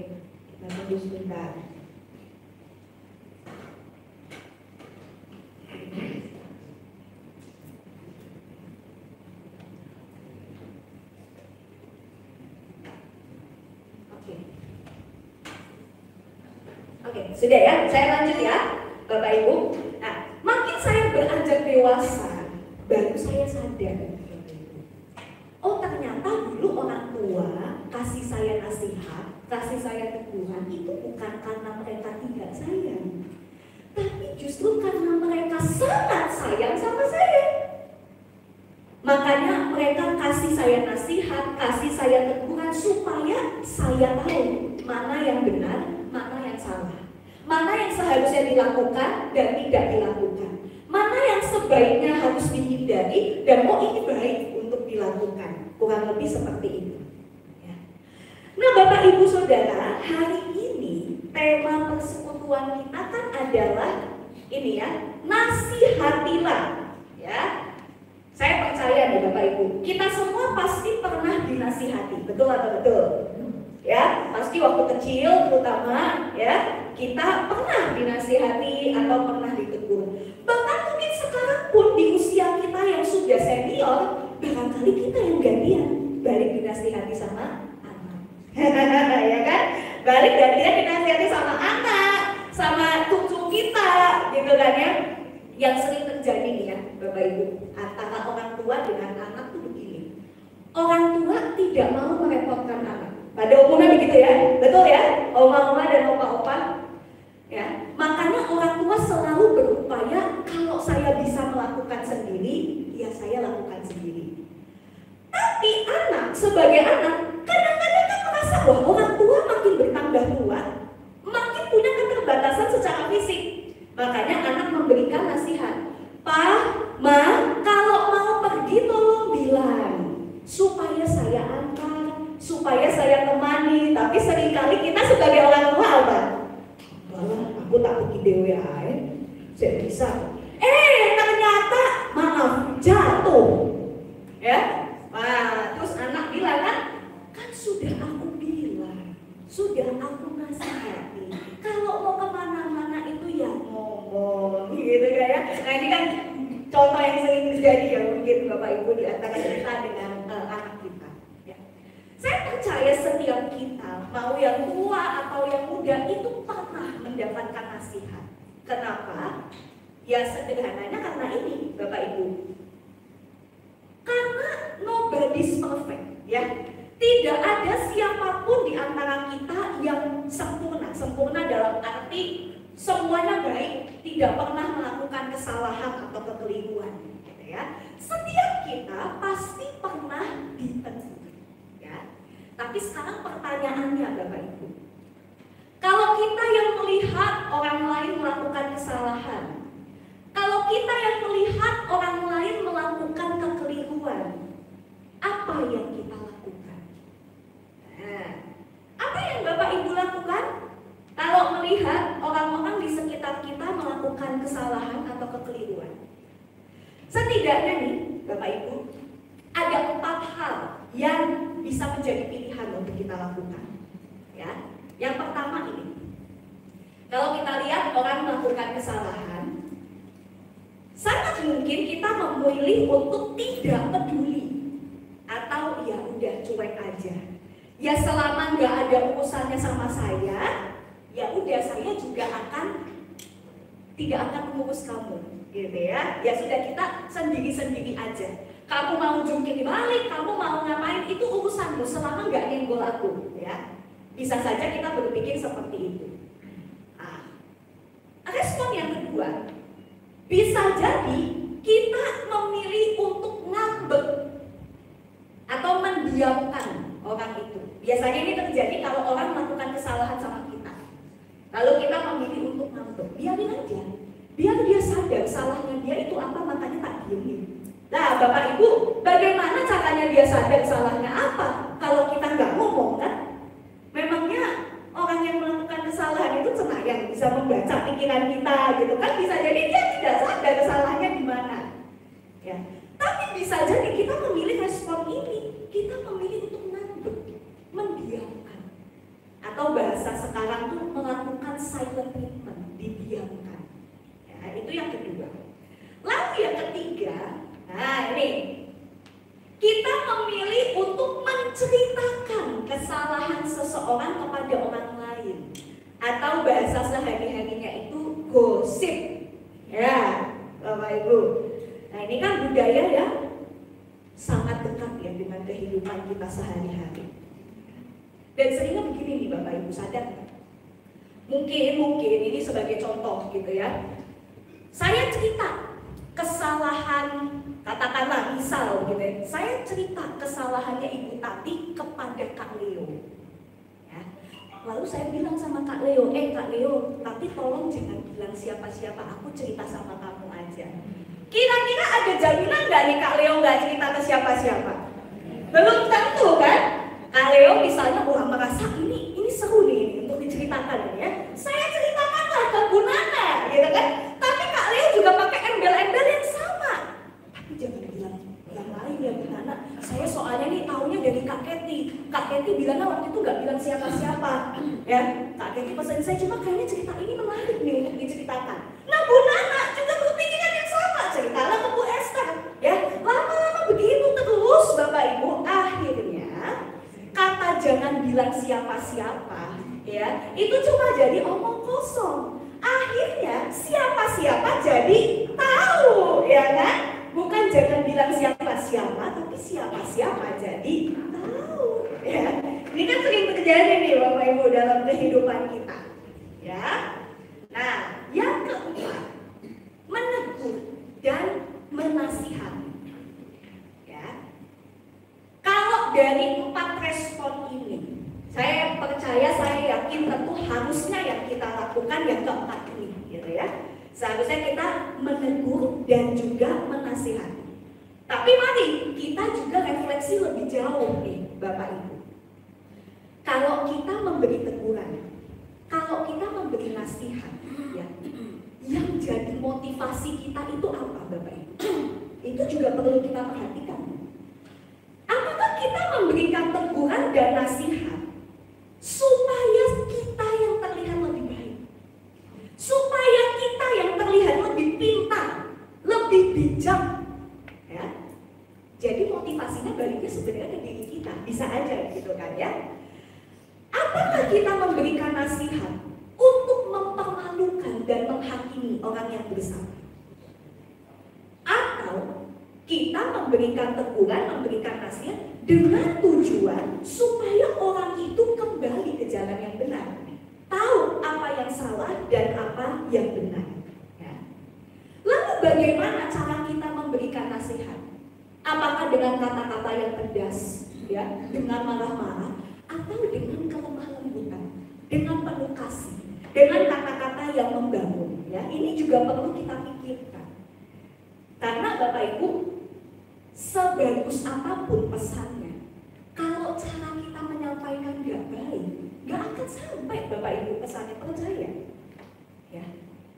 Kita tunggu sebentar. Oke, sudah ya, saya lanjut ya, Bapak Ibu. Nah, makin saya beranjak dewasa, baru saya sadar, oh ternyata dulu orang tua kasih saya nasihat, kasih saya teguran itu bukan karena mereka tidak sayang, tapi justru karena mereka sangat sayang sama saya. Makanya mereka kasih saya nasihat, kasih saya teguran supaya saya tahu mana yang benar, mana yang salah, mana yang seharusnya dilakukan dan tidak dilakukan, mana yang sebaiknya harus dihindari dan oh ini baik untuk dilakukan. Kurang lebih seperti itu ya. Nah Bapak Ibu Saudara, hari ini tema persekutuan kita kan adalah ini ya, nasihatilah ya. Saya percaya nih Bapak Ibu, kita semua pasti pernah dinasihati, betul atau betul? Ya, pasti waktu kecil terutama ya, kita pernah dinasihati atau pernah ditegur. Bahkan mungkin sekarang pun di usia kita yang sudah senior, barangkali kita yang gantian balik dinasihati sama anak. Ya kan? Balik gantian dinasihati sama anak, sama cucu kita, gitu kan ya. Yang sering terjadi nih ya Bapak Ibu, antara orang tua dengan anak tuh begini. Orang tua tidak mau merepotkan anak. Pada umumnya begitu ya, betul ya? Oma-oma dan opa-opa. Ya, makanya orang tua selalu berupaya kalau saya bisa melakukan sendiri, ya saya lakukan sendiri. Tapi anak sebagai anak kadang-kadang kan merasa wah orang tua makin bertambah tua, makin punya keterbatasan secara fisik. Makanya anak memberikan nasihat, Pak, Ma, kalau mau pergi tolong bilang supaya saya antar, supaya saya temani. Tapi seringkali kita sebagai orang tua apa? Aku tak pergi dewe ae, saya bisa. Ternyata maaf jatuh, ya. Nah, terus anak bilang kan sudah aku bilang, sudah aku nasihati. Kalau mau kemana-mana itu ya ngomong, gitu ya. Nah ini kan contoh yang sering terjadi ya mungkin Bapak Ibu di antara kita dengan anak kita. Ya. Saya percaya setiap kita, mau yang tua atau yang muda itu pernah mendapatkan nasihat. Kenapa? Ya sederhananya karena ini Bapak Ibu. Karena nobody's perfect, ya. Tidak ada siapapun di antara kita yang sempurna. Sempurna dalam arti semuanya baik, tidak pernah melakukan kesalahan atau kekeliruan, gitu ya. Setiap kita pasti pernah ditegur, ya. Tapi sekarang pertanyaannya Bapak Ibu, kalau kita yang melihat orang lain melakukan kesalahan, kalau kita yang melihat orang lain melakukan kekeliruan, apa yang kita lakukan? Nah, apa yang Bapak Ibu lakukan kalau melihat orang-orang di sekitar kita melakukan kesalahan atau kekeliruan? Setidaknya nih Bapak Ibu, ada 4 hal yang bisa menjadi pilihan untuk kita lakukan, ya. Yang pertama ini, kalau kita lihat orang melakukan kesalahan, sangat mungkin kita memilih untuk tidak peduli atau ya udah cuek aja. Ya selama nggak ada urusannya sama saya, ya udah saya juga tidak akan mengurus kamu, gitu ya. Ya sudah kita sendiri-sendiri aja. Kamu mau jungkir balik, kamu mau ngapain itu urusanmu selama nggak nyenggol aku, ya. Bisa saja kita berpikir seperti itu. Respon yang kedua, bisa jadi kita memilih untuk ngambek atau mendiamkan orang itu. Biasanya ini terjadi kalau orang melakukan kesalahan sama kita. Lalu kita memilih untuk ngambek, biarin aja. Biar dia sadar salahnya dia itu apa, makanya tak diemin. Nah Bapak Ibu, bagaimana caranya dia sadar salahnya apa? Kalau kita nggak ngomong kan? Memangnya orang yang melakukan kesalahan itu cenayang bisa membaca pikiran kita gitu kan? Bisa jadi dia tidak sadar kesalahannya di mana. Ya. Tapi bisa jadi kita memilih respon ini, kita memilih untuk ngambek, mendiamkan. bahasa sekarang tuh melakukan silent treatment, didiamkan. Ya, itu yang kedua. Lalu yang ketiga, nah ini, kita memilih untuk menceritakan kesalahan seseorang kepada orang lain, atau bahasa sehari-harinya itu gosip. Ya, Bapak Ibu. Nah ini kan budaya yang sangat dekat ya dengan kehidupan kita sehari-hari. Dan seringnya begini nih Bapak Ibu, sadar nggak? Mungkin ini sebagai contoh gitu ya. Saya cerita kesalahan, katakanlah misal gitu ya, saya cerita kesalahannya Ibu Tati kepada Kak Leo. Ya. Lalu saya bilang sama Kak Leo, Kak Leo, Tati tolong jangan bilang siapa-siapa, aku cerita sama kamu aja. Kira-kira ada jaminan nggak nih Kak Leo nggak cerita ke siapa-siapa? Belum tentu kan? Kak Leo misalnya merasa ini seru nih untuk diceritakan ya. Saya ceritakanlah ke Bu Nana, gitu kan? Tapi Kak Leo juga pakai embel-embel yang sama. Tapi jangan bilang yang lain ya Bu Nana. Saya soalnya nih taunya dari Kak Keti. Kak Keti bilangnya waktu itu nggak bilang siapa-siapa. Ya, Kak Keti pesan saya cuma kayaknya cerita ini menarik nih untuk diceritakan. Nah Bu Nana juga berpikiran yang sama, ceritalah ke Bu Esther. Ya, lama-lama begitu terus Bapak Ibu, akhirnya kata jangan bilang siapa-siapa ya, itu cuma jadi omong kosong. Akhirnya siapa-siapa jadi tahu, ya kan? Bukan jangan bilang siapa-siapa, tapi siapa-siapa jadi tahu, ya. Ini kan sering terjadi nih Bapak Ibu dalam kehidupan kita, ya. Nah, yang keempat, menegur dan menasihati. Kalau dari 4 respon ini, saya percaya, saya yakin tentu harusnya yang kita lakukan yang keempat ini, gitu ya. Seharusnya kita menegur dan juga menasihati. Tapi mari kita juga refleksi lebih jauh nih, Bapak Ibu. Kalau kita memberi teguran, kalau kita memberi nasihat, ya, yang jadi motivasi kita itu apa, Bapak Ibu? Itu juga perlu kita perhatikan. Apakah kita memberikan teguran dan nasihat supaya kita yang terlihat lebih baik, supaya kita yang terlihat lebih pintar, lebih bijak, ya? Jadi motivasinya baliknya sebenarnya ke diri kita, bisa aja gitu kan ya? Apakah kita memberikan nasihat untuk mempermalukan dan menghakimi orang yang bersalah? Atau kita memberikan teguran, memberikan nasihat dengan tujuan supaya orang itu kembali ke jalan yang benar, tahu apa yang salah dan apa yang benar. Ya. Lalu bagaimana cara kita memberikan nasihat? Apakah dengan kata-kata yang pedas, ya, dengan marah-marah, atau dengan kelemah lembutan, dengan penuh kasih, dengan kata-kata yang membangun? Ya, ini juga perlu kita pikirkan. Karena Bapak Ibu, sebagus apapun pesannya, kalau cara kita menyampaikan nggak baik, nggak akan sampai Bapak Ibu pesannya, percaya. Ya,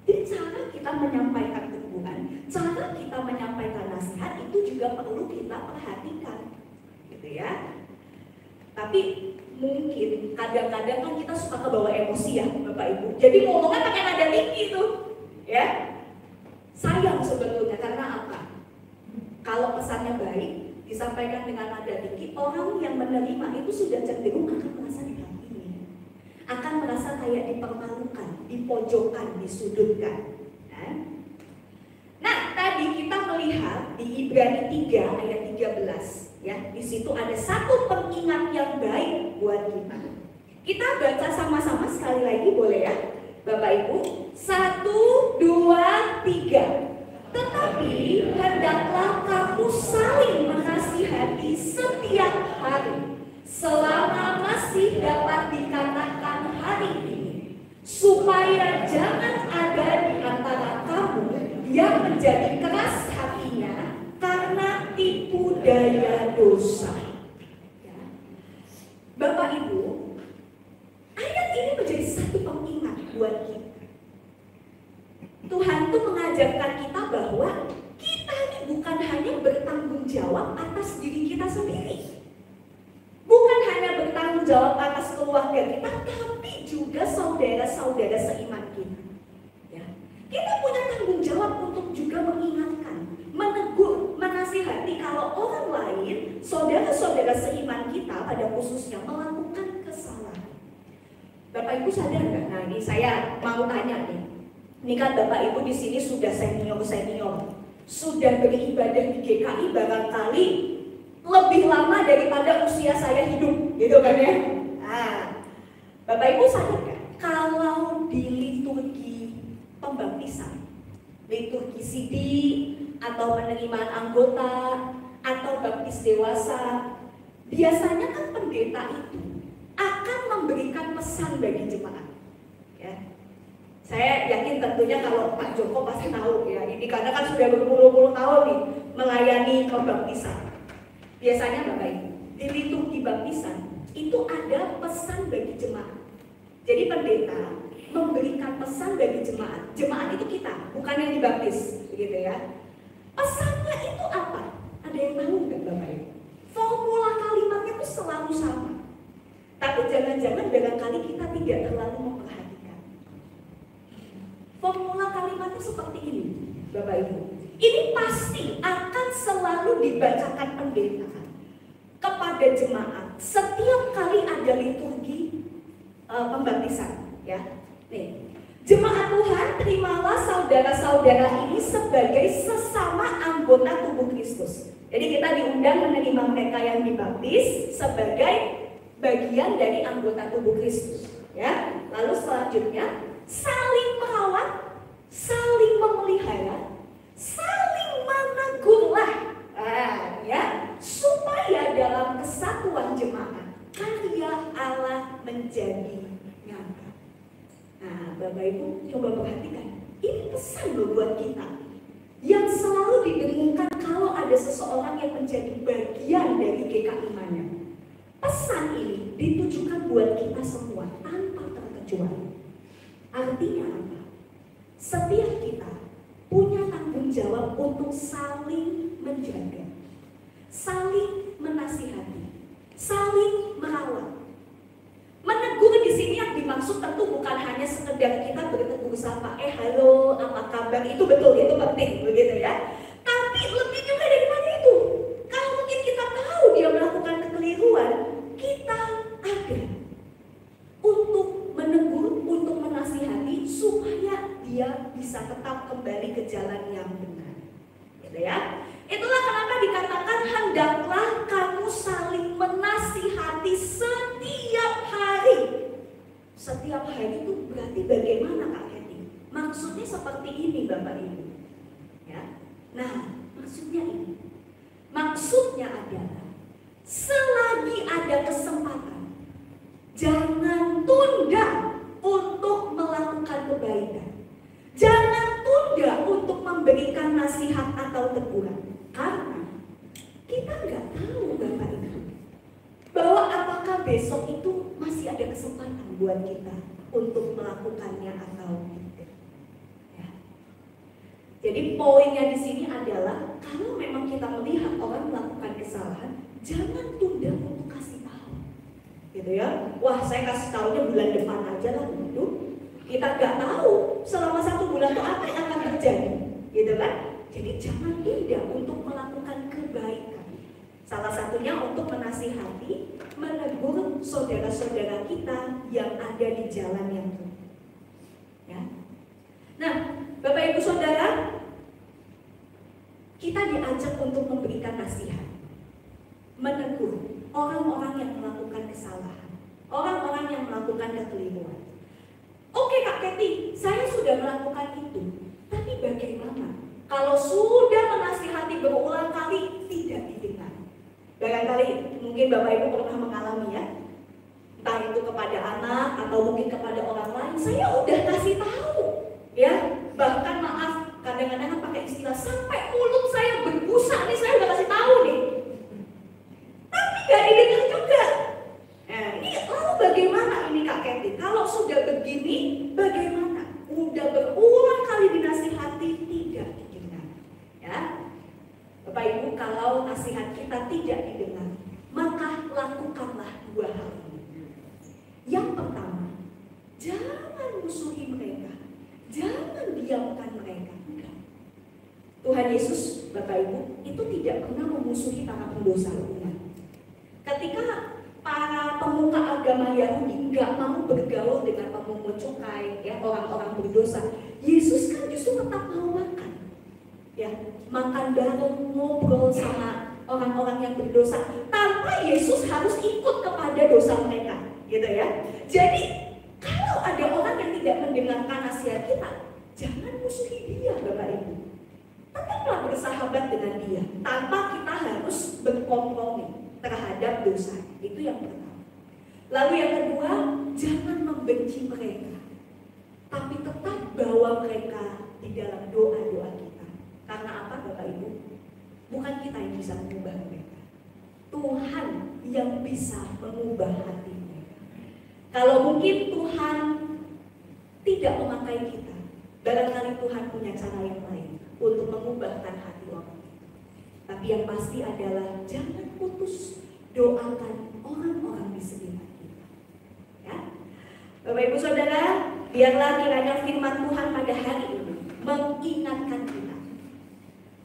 jadi cara kita menyampaikan teguran, cara kita menyampaikan nasihat itu juga perlu kita perhatikan, gitu ya. Tapi mungkin kadang-kadang kan kita suka kebawa emosi ya Bapak Ibu. Jadi ngomongnya pakai nada tinggi tuh, ya. Sayang sebetulnya, karena apa? Kalau pesannya baik, disampaikan dengan nada tinggi, orang yang menerima itu sudah cenderung akan merasa dihakimi, akan merasa kayak dipermalukan, dipojokkan, disudutkan. Nah, tadi kita melihat di Ibrani 3 ayat 13, ya, di situ ada satu pengingat yang baik buat kita. Kita baca sama-sama sekali lagi, boleh ya, Bapak Ibu? 1, 2, 3. Tetapi hendaklah kamu saling menasihati setiap hari, selama masih dapat dikatakan hari ini, supaya jangan ada di antara kamu yang menjadi keras hatinya karena tipu daya dosa. Ya. Bapak Ibu, ayat ini menjadi satu pengingat buat kita. Tuhan tuh mengajarkan kita bahwa kita ini bukan hanya bertanggung jawab atas diri kita sendiri, bukan hanya bertanggung jawab atas keluarga kita, tapi juga saudara-saudara seiman kita. Ya. Kita punya tanggung jawab untuk juga mengingatkan, menegur, menasihati kalau orang lain, saudara-saudara seiman kita pada khususnya melakukan kesalahan. Bapak Ibu sadar nggak? Nah ini saya mau tanya nih. Ini kan Bapak Ibu di sini sudah senior, sudah beribadah di GKI barangkali lebih lama daripada usia saya hidup, gitu kan ya? Nah, Bapak Ibu sadar nggak? Kalau di liturgi pembaptisan, liturgi CD atau penerimaan anggota atau baptis dewasa, biasanya kan pendeta itu akan memberikan pesan bagi jemaat. Ya. Saya yakin tentunya kalau Pak Joko pasti tahu ya, ini karena kan sudah berpuluh-puluh tahun nih melayani pembaptisan. Biasanya Bapak Ibu, di liturgi baptisan itu ada pesan bagi jemaat. Jadi pendeta memberikan pesan bagi jemaat. Jemaat itu kita, bukan yang dibaptis, begitu ya. Pesannya itu apa? Ada yang tahu nggak Bapak Ibu? Formula kalimatnya itu selalu sama. Tapi jangan-jangan barangkali kita tidak terlalu memperhatikan. Formula kalimatnya seperti ini, Bapak Ibu. Ini pasti akan selalu dibacakan pendeta kepada jemaat setiap kali ada liturgi pembaptisan, ya. Nih, jemaat Tuhan, terimalah saudara-saudara ini sebagai sesama anggota tubuh Kristus. Jadi kita diundang menerima mereka yang dibaptis sebagai bagian dari anggota tubuh Kristus, ya. Lalu selanjutnya saling merawat, saling memelihara, saling menegurlah, ya, supaya dalam kesatuan jemaat karya Allah menjadi nyata. Nah, Bapak Ibu coba perhatikan, ini pesan buat kita yang selalu didengungkan kalau ada seseorang yang menjadi bagian dari GKI Manya. Pesan ini ditujukan buat kita semua tanpa terkecuali. Artinya apa? Setiap kita punya tanggung jawab untuk saling menjaga, saling menasihati, saling merawat. Menegur di sini yang dimaksud tentu bukan hanya sekedar kita bertegur sapa, halo, apa kabar, itu betul, itu penting, begitu ya. Tapi lebih juga daripada itu. Kalau mungkin kita tahu dia melakukan kekeliruan, kita ada untuk menegur, untuk menasihati supaya dia bisa tetap kembali ke jalan yang benar, gitu ya. Itulah kenapa dikatakan hendaklah kamu saling menasihati setiap hari. Setiap hari itu berarti bagaimana Kak Heti? Maksudnya seperti ini Bapak Ibu, ya. Nah, maksudnya ini. Maksudnya adalah selagi ada kesempatan, jangan tunda untuk melakukan kebaikan. Jangan tunda untuk memberikan nasihat atau teguran. Karena kita nggak tahu Bapak Ibu bahwa apakah besok itu masih ada kesempatan buat kita untuk melakukannya atau tidak. Ya. Jadi poinnya di sini adalah kalau memang kita melihat orang melakukan kesalahan, jangan tunda untuk kasih tahu. Gitu ya. Wah, saya kasih tahunya bulan depan aja lah gitu. Kita nggak tahu selama 1 bulan itu apa yang akan terjadi, gitu kan? Jadi jangan tunda untuk melakukan kebaikan. Salah satunya untuk menasihati, menegur saudara-saudara kita yang ada di jalan yang benar. Ya. Nah, Bapak Ibu Saudara, kita diajak untuk memberikan nasihat, menegur orang-orang yang melakukan kesalahan, orang-orang yang melakukan kekeliruan. Oke Kak Keti, saya sudah melakukan itu, tapi bagaimana kalau sudah menasihati berulang kali tidak didengar? Barangkali mungkin Bapak Ibu pernah mengalami ya, entah itu kepada anak atau mungkin kepada orang lain. Saya udah kasih tahu, ya, bahkan maaf kadang-kadang kan pakai istilah sampai mulut saya berbusa nih, saya udah kasih tahu nih, tapi gak didengar juga. Nah, ini lalu bagaimana ini Kak Keti? Kalau sudah begini, bagaimana? Udah berulang kali dinasihati, tidak didengar. Ya, Bapak Ibu, kalau nasihat kita tidak didengar, maka lakukanlah 2 hal ini. Yang pertama, musuhi mereka. Jangan diamkan mereka. Enggak. Tuhan Yesus, Bapak Ibu, itu tidak pernah memusuhi para pendosa umat. Ketika para pemuka agama Yahudi nggak mau bergaul dengan pemungut cukai, ya, orang-orang berdosa, Yesus kan justru tetap mau makan, ya, makan bareng, ngobrol sama orang-orang yang berdosa, tanpa Yesus harus ikut kepada dosa mereka, gitu ya. Jadi kalau ada orang yang tidak mendengarkan nasihat kita, jangan musuhi dia, Bapak Ibu. Tetaplah bersahabat dengan dia, tanpa kita harus berkompromi terhadap dosa. Itu yang pertama. Lalu yang kedua, jangan membenci mereka, tapi tetap bawa mereka di dalam doa-doa kita. Karena apa, Bapak Ibu? Bukan kita yang bisa mengubah mereka, Tuhan yang bisa mengubah hati mereka. Kalau mungkin Tuhan tidak memakai kita, barangkali Tuhan punya cara yang lain untuk mengubahkan hati orang itu. Tapi yang pasti adalah jangan putus doakan orang-orang di sekitar kita. Ya, Bapak Ibu Saudara, biarlah kiranya firman Tuhan pada hari ini mengingatkan kita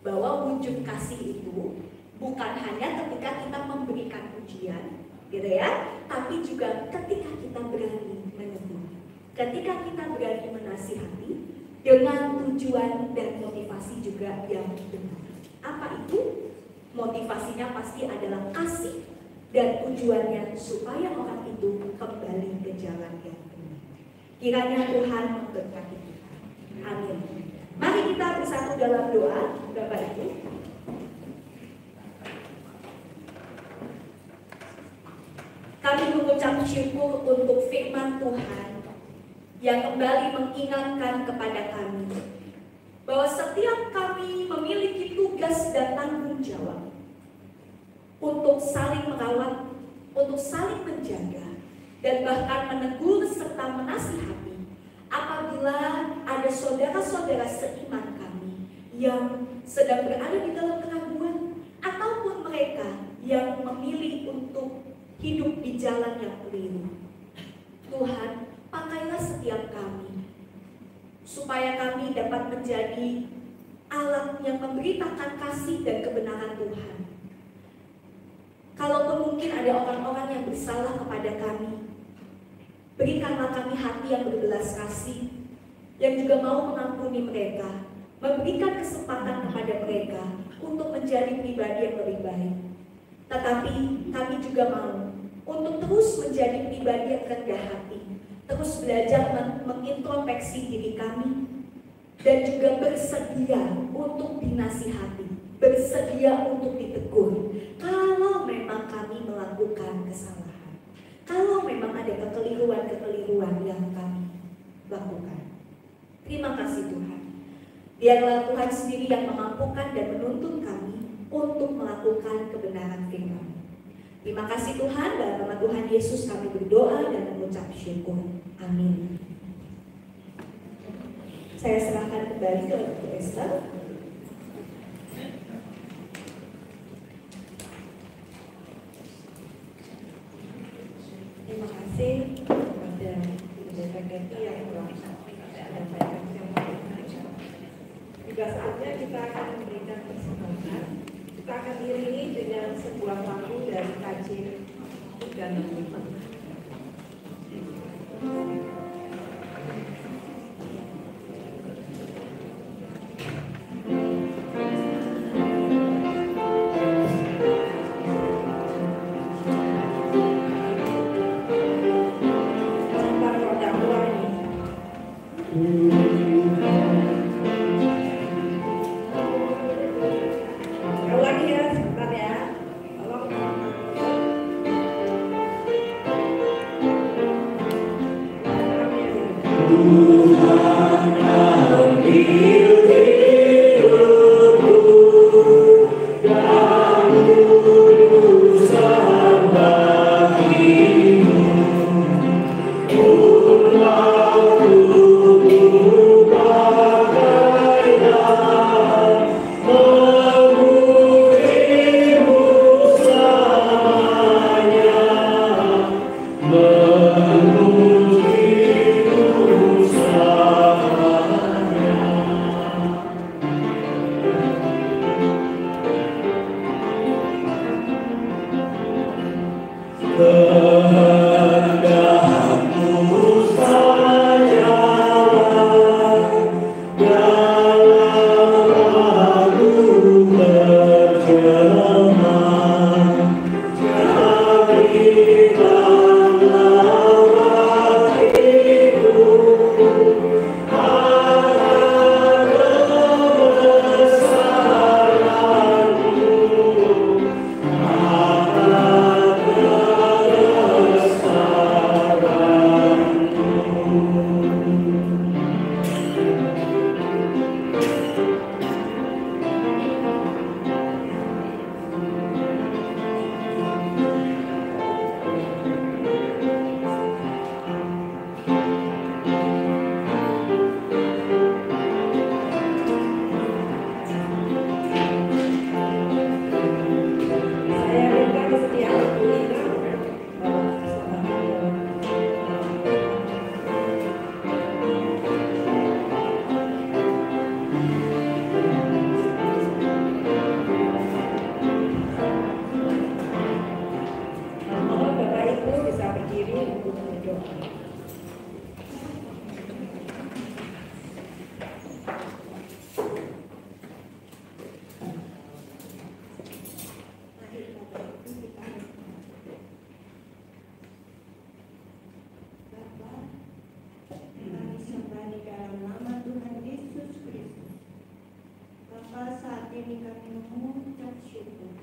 bahwa wujud kasih itu bukan hanya ketika kita memberikan pujian, gitu ya, tapi juga ketika kita berani menegur, ketika kita berani menasihati dengan tujuan dan motivasi juga yang benar. Apa itu? Motivasinya pasti adalah kasih dan tujuannya supaya orang itu kembali ke jalan yang benar. Kiranya Tuhan memberkati kita. Amin. Mari kita bersatu dalam doa, Bapak Ibu. Kami mengucap syukur untuk firman Tuhan yang kembali mengingatkan kepada kami bahwa setiap kami memiliki tugas dan tanggung jawab untuk saling merawat, untuk saling menjaga, dan bahkan menegur serta menasihati apabila ada saudara-saudara seiman kami yang sedang berada di dalam keraguan, ataupun mereka yang memilih untuk hidup di jalan yang keliru. Tuhan, pakailah setiap kami supaya kami dapat menjadi alat yang memberitakan kasih dan kebenaran Tuhan. Kalaupun mungkin ada orang-orang yang bersalah kepada kami, berikanlah kami hati yang berbelas kasih, yang juga mau mengampuni mereka, memberikan kesempatan kepada mereka untuk menjadi pribadi yang lebih baik. Tetapi kami juga mau untuk terus menjadi pribadi yang rendah hati, terus belajar mengintrospeksi diri kami, dan juga bersedia untuk dinasihati, bersedia untuk ditegur kalau memang kami melakukan kesalahan, kalau memang ada kekeliruan-kekeliruan yang kami lakukan. Terima kasih Tuhan. Biarlah Tuhan sendiri yang memampukan dan menuntun kami untuk melakukan kebenaran firman. Terima kasih Tuhan, dalam nama Tuhan Yesus kami berdoa dan mengucap syukur. Amin. Saya serahkan kembali ke Bu Esther. Terima kasih kepada Ibu Dekati yang telah menyampaikan firman. Juga saatnya kita akan memberikan kesempatan. Kita akan diiringi dengan sebuah lagu dari KJ 365. Menuju kami mengucap syukur.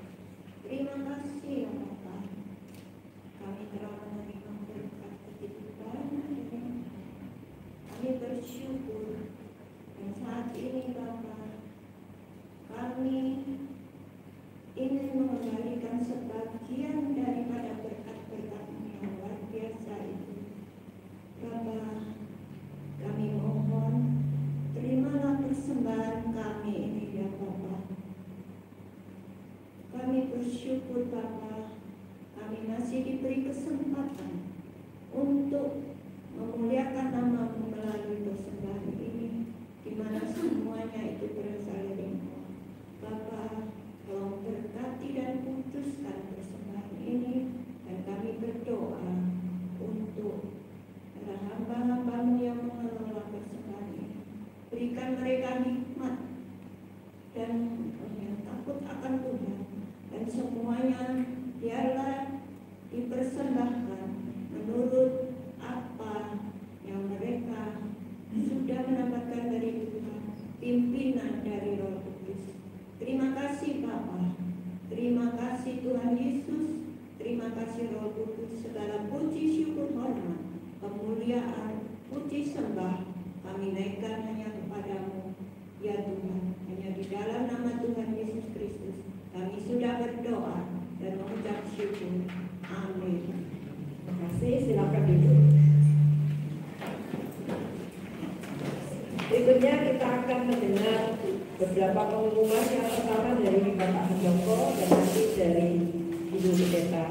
Terima kasih ya Bapak. Kami telah menerima berkat kehidupan ini. Kami bersyukur. Dan saat ini Bapak, kami ingin mengembalikan sebagian daripada berkat-berkat yang luar biasa itu. Bapak, kami mohon terimalah persembahan kami ini ya Bapak. Kami bersyukur Bapak, kami masih diberi kesempatan untuk memuliakan nama-Mu melalui persembahan ini, di mana semuanya itu berasal dari Engkau. Bapak, tolong berkati dan putuskan persembahan ini, dan kami berdoa untuk para hamba-hamba-Mu yang mengelola persembahan ini. Berikan mereka hikmat dan yang takut akan Tuhan, dan semuanya biarlah dipersembahkan menurut apa yang mereka sudah mendapatkan dari Tuhan, pimpinan dari Roh Kudus. Terima kasih Bapa, terima kasih Tuhan Yesus, terima kasih Roh Kudus. Segala puji, syukur, hormat, kemuliaan, puji, sembah kami naikkan hanya kepadamu ya Tuhan. Hanya di dalam nama Tuhan Yesus Kristus kami sudah berdoa dan mengucap syukur. Amin. Terima kasih, silakan duduk. Berikutnya kita akan mendengar beberapa pengumuman. Yang pertama dari Bapak Handoko dan nanti dari Ibu Pendeta.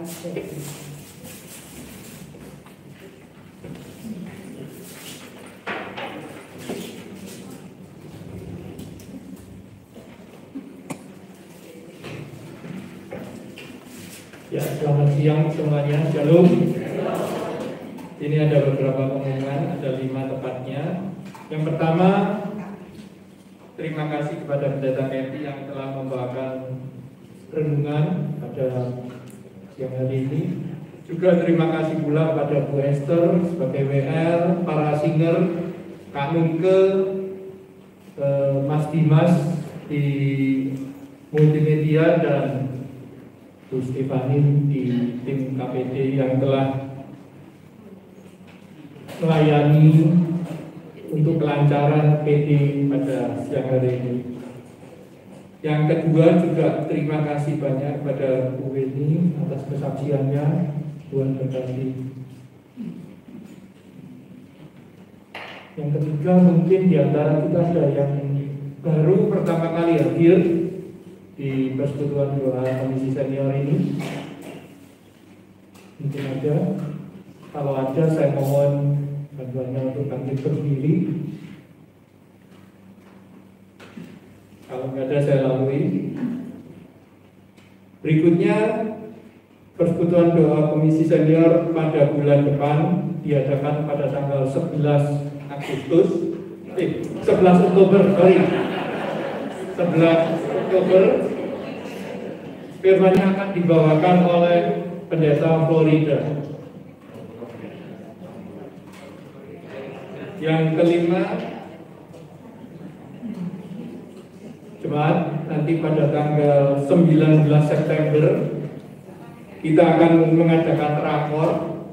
Ya, selamat siang semuanya. Shalom. Ini ada beberapa pengumuman, ada 5 tepatnya. Yang pertama, terima kasih kepada Pendeta Meti yang telah membawakan renungan pada siang hari ini. Juga terima kasih pula pada Bu Esther sebagai WL, para singer, Kak Nungke, Mas Dimas di multimedia, dan Bu Stefani di tim KPD yang telah melayani untuk kelancaran PD pada siang hari ini. Yang kedua juga terima kasih banyak kepada Bu Weni atas kesaksiannya. Tuhan berkati. Yang ketiga, mungkin di antara kita ada yang baru pertama kali hadir di persekutuan doa komisi senior ini. Mungkin ada. Kalau ada, saya mohon bantuannya untuk bangkit berdiri. Kalau nggak ada, saya lalui. Berikutnya, persekutuan doa komisi senior pada bulan depan diadakan pada tanggal 11 Oktober. 11 Oktober. Firman-Nya akan dibawakan oleh Pendeta Florida. Yang kelima, jemaat, nanti pada tanggal 19 September kita akan mengadakan rakor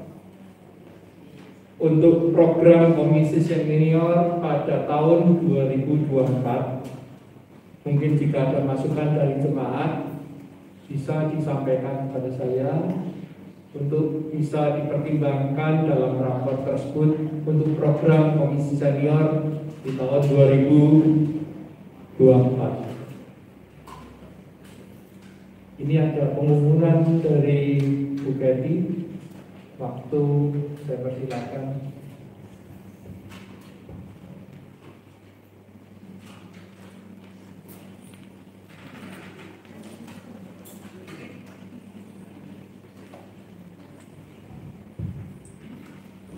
untuk program komisi senior pada tahun 2024. Mungkin jika ada masukan dari jemaat bisa disampaikan kepada saya untuk bisa dipertimbangkan dalam rakor tersebut untuk program komisi senior di tahun 2024. Ini ada pengumuman dari Bu Betty. Waktu saya persilakan.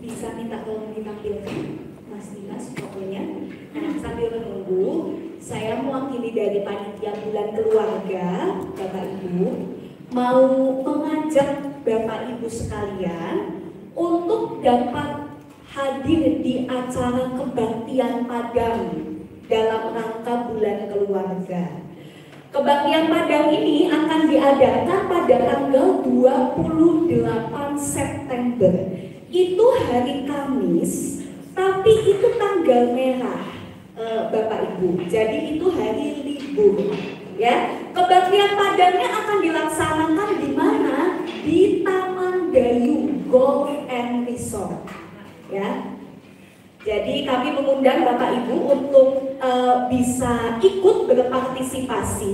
Bisa minta tolong ditampilkan Mas Dimas pokoknya. Nah, sambil menunggu, saya mewakili dari panitia bulan keluarga Bapak Ibu mau mengajak Bapak Ibu sekalian untuk dapat hadir di acara kebaktian Padang dalam rangka bulan keluarga. Kebaktian Padang ini akan diadakan pada tanggal 28 September. Itu hari Kamis, tapi itu tanggal merah, Bapak Ibu. Jadi itu hari libur. Ya, kebaktian Padangnya akan dilaksanakan di mana? Di Taman Dayu Golf and Resort. Ya. Jadi kami mengundang Bapak Ibu untuk bisa ikut berpartisipasi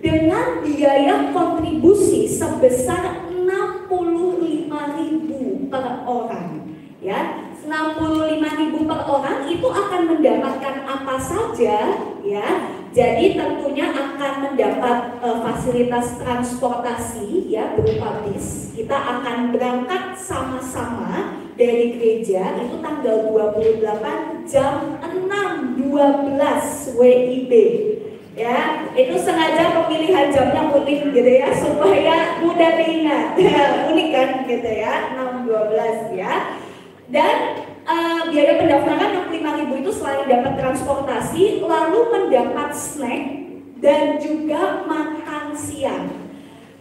dengan biaya kontribusi sebesar 65.000 per orang. Ya, 65.000 per orang itu akan mendapatkan apa saja, ya. Jadi tentunya akan mendapat fasilitas transportasi, ya, berupa bis. Kita akan berangkat sama-sama dari gereja itu tanggal 28 jam 6.12 WIB. Ya, itu sengaja pemilihan jamnya unik gitu ya, supaya mudah diingat. Unik kan gitu ya, 6.12 ya. Dan biaya pendaftaran 65.000 itu selain dapat transportasi, lalu mendapat snack dan juga makan siang.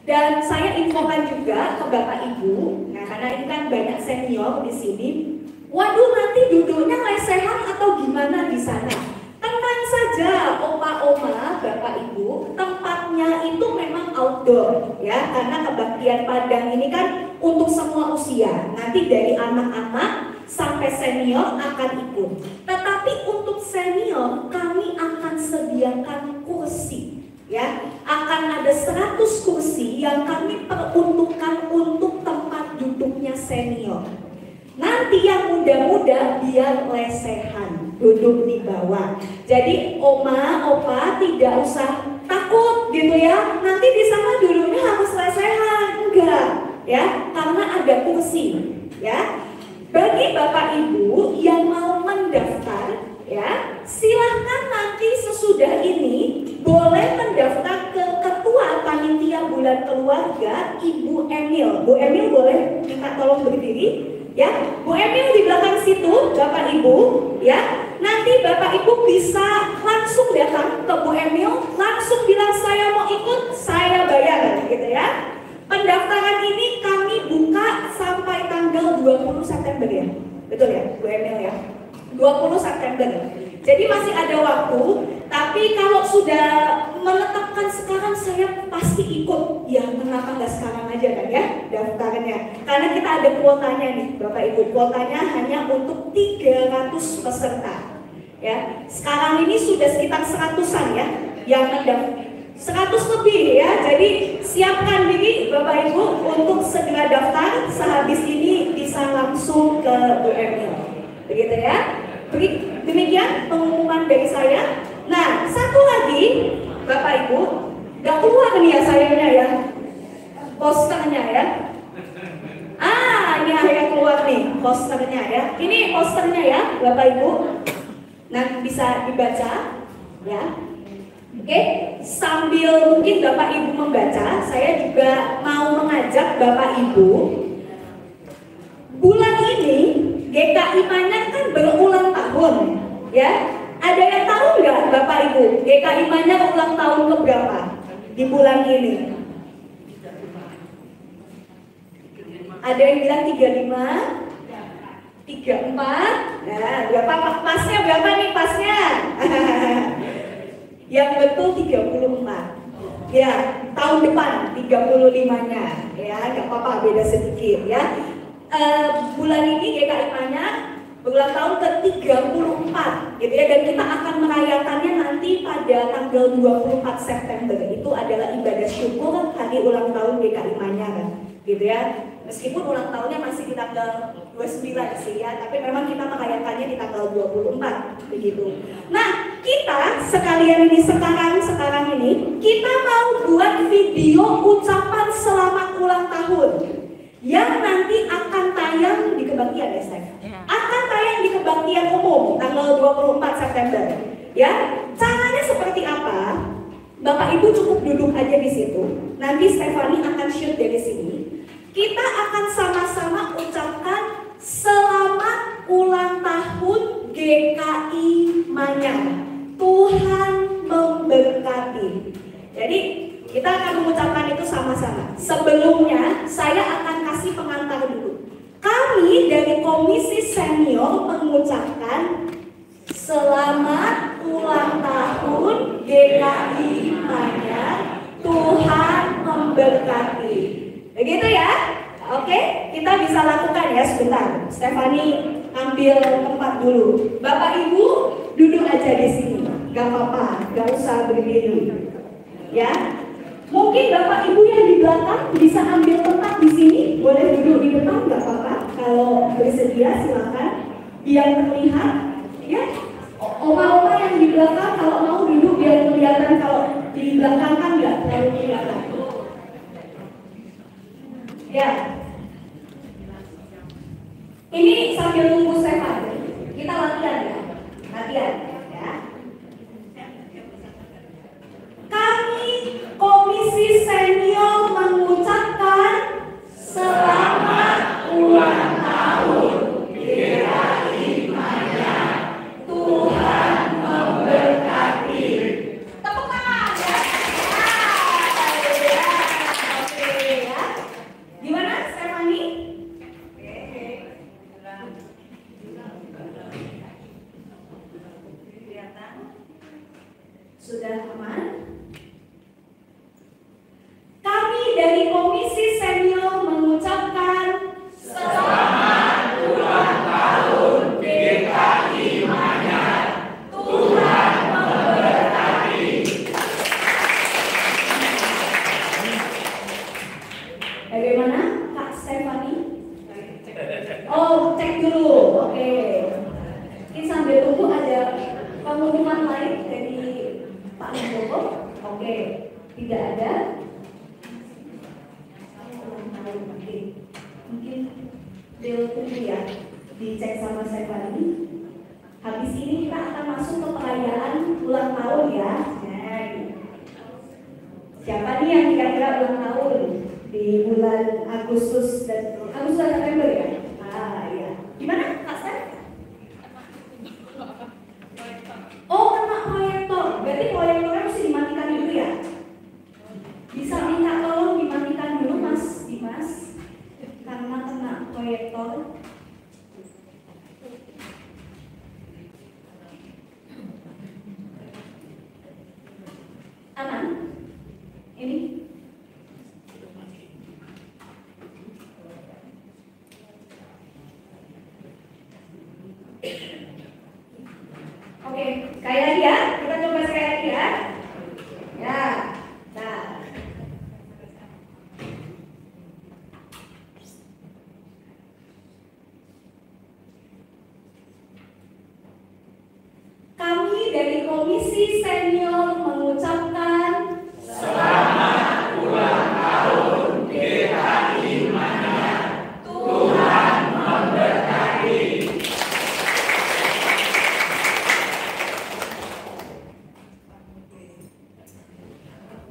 Dan saya infokan juga ke Bapak Ibu, nah karena ini kan banyak senior di sini. Waduh, nanti duduknya lesehan atau gimana di sana? Tenang saja, oma-oma, Bapak Ibu, tempatnya itu memang outdoor, ya, karena kebaktian Padang ini kan untuk semua usia. Nanti dari anak-anak sampai senior akan ikut. Tetapi untuk senior kami akan sediakan kursi. Ya, akan ada 100 kursi yang kami peruntukkan untuk tempat duduknya senior. Nanti yang muda-muda biar lesehan duduk di bawah. Jadi oma, opa tidak usah takut gitu ya. Nanti di sana duduknya harus lesehan, enggak, ya, karena ada kursi, ya. Bagi Bapak Ibu yang mau mendaftar, ya, silahkan nanti sesudah ini boleh mendaftar ke Ketua Panitia Bulan Keluarga, Ibu Emil. Bu Emil boleh minta tolong berdiri, ya. Bu Emil di belakang situ, Bapak Ibu, ya. Nanti Bapak Ibu bisa langsung datang ke Bu Emil, langsung bilang saya mau ikut, saya bayar, gitu ya. Pendaftaran ini kami buka sampai tanggal 20 September ya. Betul ya, Bu Emil ya? 20 September. Jadi masih ada waktu, tapi kalau sudah menetapkan sekarang saya pasti ikut. Ya kenapa nggak sekarang aja kan ya daftarnya? Karena kita ada kuotanya nih Bapak Ibu. Kuotanya hanya untuk 300 peserta. Ya, sekarang ini sudah sekitar 100-an ya yang mendaftar. 100 lebih ya, jadi siapkan diri Bapak Ibu untuk segera daftar. Sehabis ini bisa langsung ke Bu Emil, begitu ya. Demikian pengumuman dari saya. Nah, satu lagi Bapak Ibu, gak keluar nih ya sayangnya ya, posternya ya. Ini akhirnya keluar nih posternya ya. Ini posternya ya Bapak Ibu. Nah, bisa dibaca ya. Oke, sambil mungkin Bapak Ibu membaca, saya juga mau mengajak Bapak Ibu. Bulan ini GKI Manyar kan berulang tahun, ya. Ada yang tahu nggak Bapak Ibu? GKI Manyar ulang tahun keberapa di bulan ini? Ada yang bilang 35, 34. Nah, berapa pasnya? Berapa nih pasnya? Yang betul 34. Ya, tahun depan 35-nya. Ya, nggak apa-apa, beda sedikit ya. Bulan ini GKI Manyar berulang tahun ke-34 gitu ya, dan kita akan merayakannya nanti pada tanggal 24 September. Itu adalah ibadah syukur hari ulang tahun GKI Manyar gitu ya. Meskipun ulang tahunnya masih di tanggal 29 sih ya, tapi memang kita merayakannya di tanggal 24 begitu. Nah, kita sekalian ini sekarang ini kita mau buat video ucapan selamat ulang tahun yang nanti akan tayang di kebaktian ya, Steph. Akan tayang di kebaktian umum tanggal 24 September. Ya, caranya seperti apa? Bapak Ibu cukup duduk aja di situ. Nanti Stephanie akan shoot dari sini. Kita akan sama-sama ucapkan selamat ulang tahun GKI Manyar. Tuhan memberkati. Jadi kita akan mengucapkan itu sama-sama. Sebelumnya, saya akan kasih pengantar dulu. Kami dari Komisi Senior mengucapkan selamat ulang tahun GKI Manyar, Tuhan memberkati. Begitu ya? Oke, kita bisa lakukan ya sebentar. Stephanie ambil tempat dulu. Bapak Ibu duduk aja di sini. Gak apa-apa, gak usah berdiri. Ya, mungkin Bapak Ibu yang di belakang bisa ambil tempat di sini. Boleh duduk di depan, gak apa-apa. Kalau bersedia silakan. Biar terlihat, ya. Oma-oma yang di belakang kalau mau duduk biar kelihatan, kalau di belakang kan nggak terlalu kelihatan. Ya. Ini sambil nunggu Stefan, kita latihan ya. Latihan ya. Kami Komisi Senior mengucapkan selamat ulang tahun GKI Manyar, Tuhan memberkati. Tepuk tangan ya. Oke ya. Gimana Stephanie? Sudah aman? Kami dari Komisi Senior mengucapkan selamat ulang tahun GKI Manyar, Tuhan memberkati. Bagaimana Kak Stephanie? Oh, cek dulu. Oke. Ini sambil tunggu ada pengumuman lain dari Pak Muldoko. Oke, tidak ada. Mungkin Del tunggu ya, dicek sama Stephanie. Habis ini kita akan masuk ke perayaan ulang tahun ya. Siapa nih yang kira-kira ulang tahun di bulan Agustus dan September ya? Ah iya. Gimana Kak Steph? Oh, kena proyektor. Berarti proyektornya mesti dimatikan dulu ya? Bisa minta tolong dimatikan dulu Mas Dimas, karena kena proyektor. Aman? Ini? Oke, sekali lagi ya. Kita coba sekali lagi ya. Ya, nah. Kami dari Komisi Senior mengucapkan selamat ulang tahun GKI Manyar, Tuhan memberkati.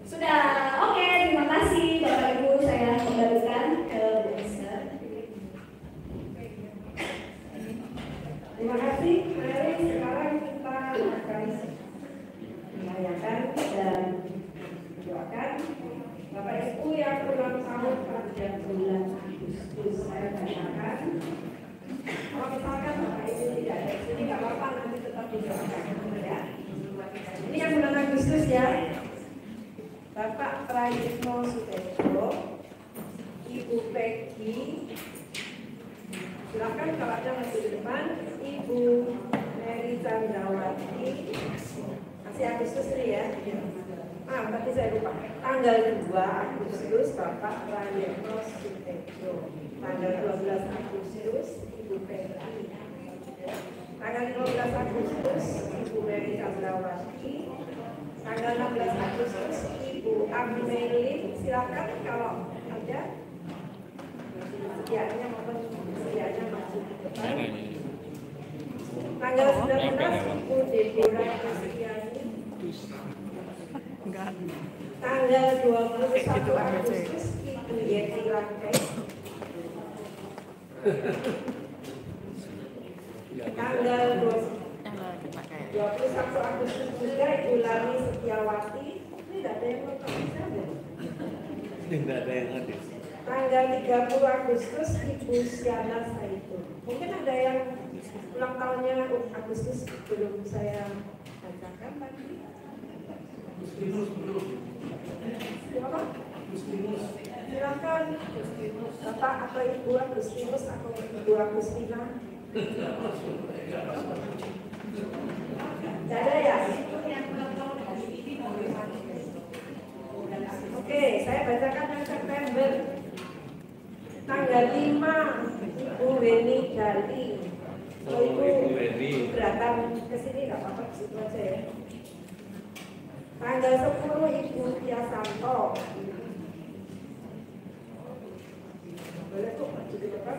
Sudah, oke, terima kasih Bapak Ibu, saya kembalikan ke Minister. Terima kasih. Mari sekarang kita akan merayakan dan doakan Bapak Ibu yang ulang tahun pada bulan Agustus. Saya bacakan. Kalau misalkan Bapak Ibu tidak ada di sini, nggak apa-apa, nanti tetap didoakan ya. Ini yang bulan Agustus ya. Bapak Prayitno Sutejo, Ibu Peggy, silakan kalau ada masih di depan, Ibu Mary Chandrawati, masih Agustus ini ya. Tapi saya lupa. Tanggal 2 Agustus Bapak Prayitno Sutejo, tanggal 12 Agustus Ibu Peggy, tanggal 15 Agustus Ibu Mary Chandrawati, tanggal 16 Agustus Ibu Amelin, silakan kalau ada sedianya maupun sedianya masuk ke depan. Tanggal 19 Ibu Deborah Kristiani, tanggal 21 Agustus Ibu Yeti Langkai, tanggal 21 Agustus juga Ibu Lani Setiawati. Ini tidak ada yang mau Tidak ada yang hadir. Tanggal 30 Agustus Ibu Syana Saiful. Mungkin ada yang ulang tahunnya Agustus belum saya bacakan tadi. Siapa? Silakan Bapak atau Ibu Agustinus atau Ibu Agustina. Tidak ada ya? Oke, saya bacakan yang September. Tanggal 5 Ibu Weni Gali. Oh, Ibu beratan ke sini nggak apa-apa, situ aja ya. Tanggal 10 Ibu Tia Santo. Boleh tuh maju ke depan.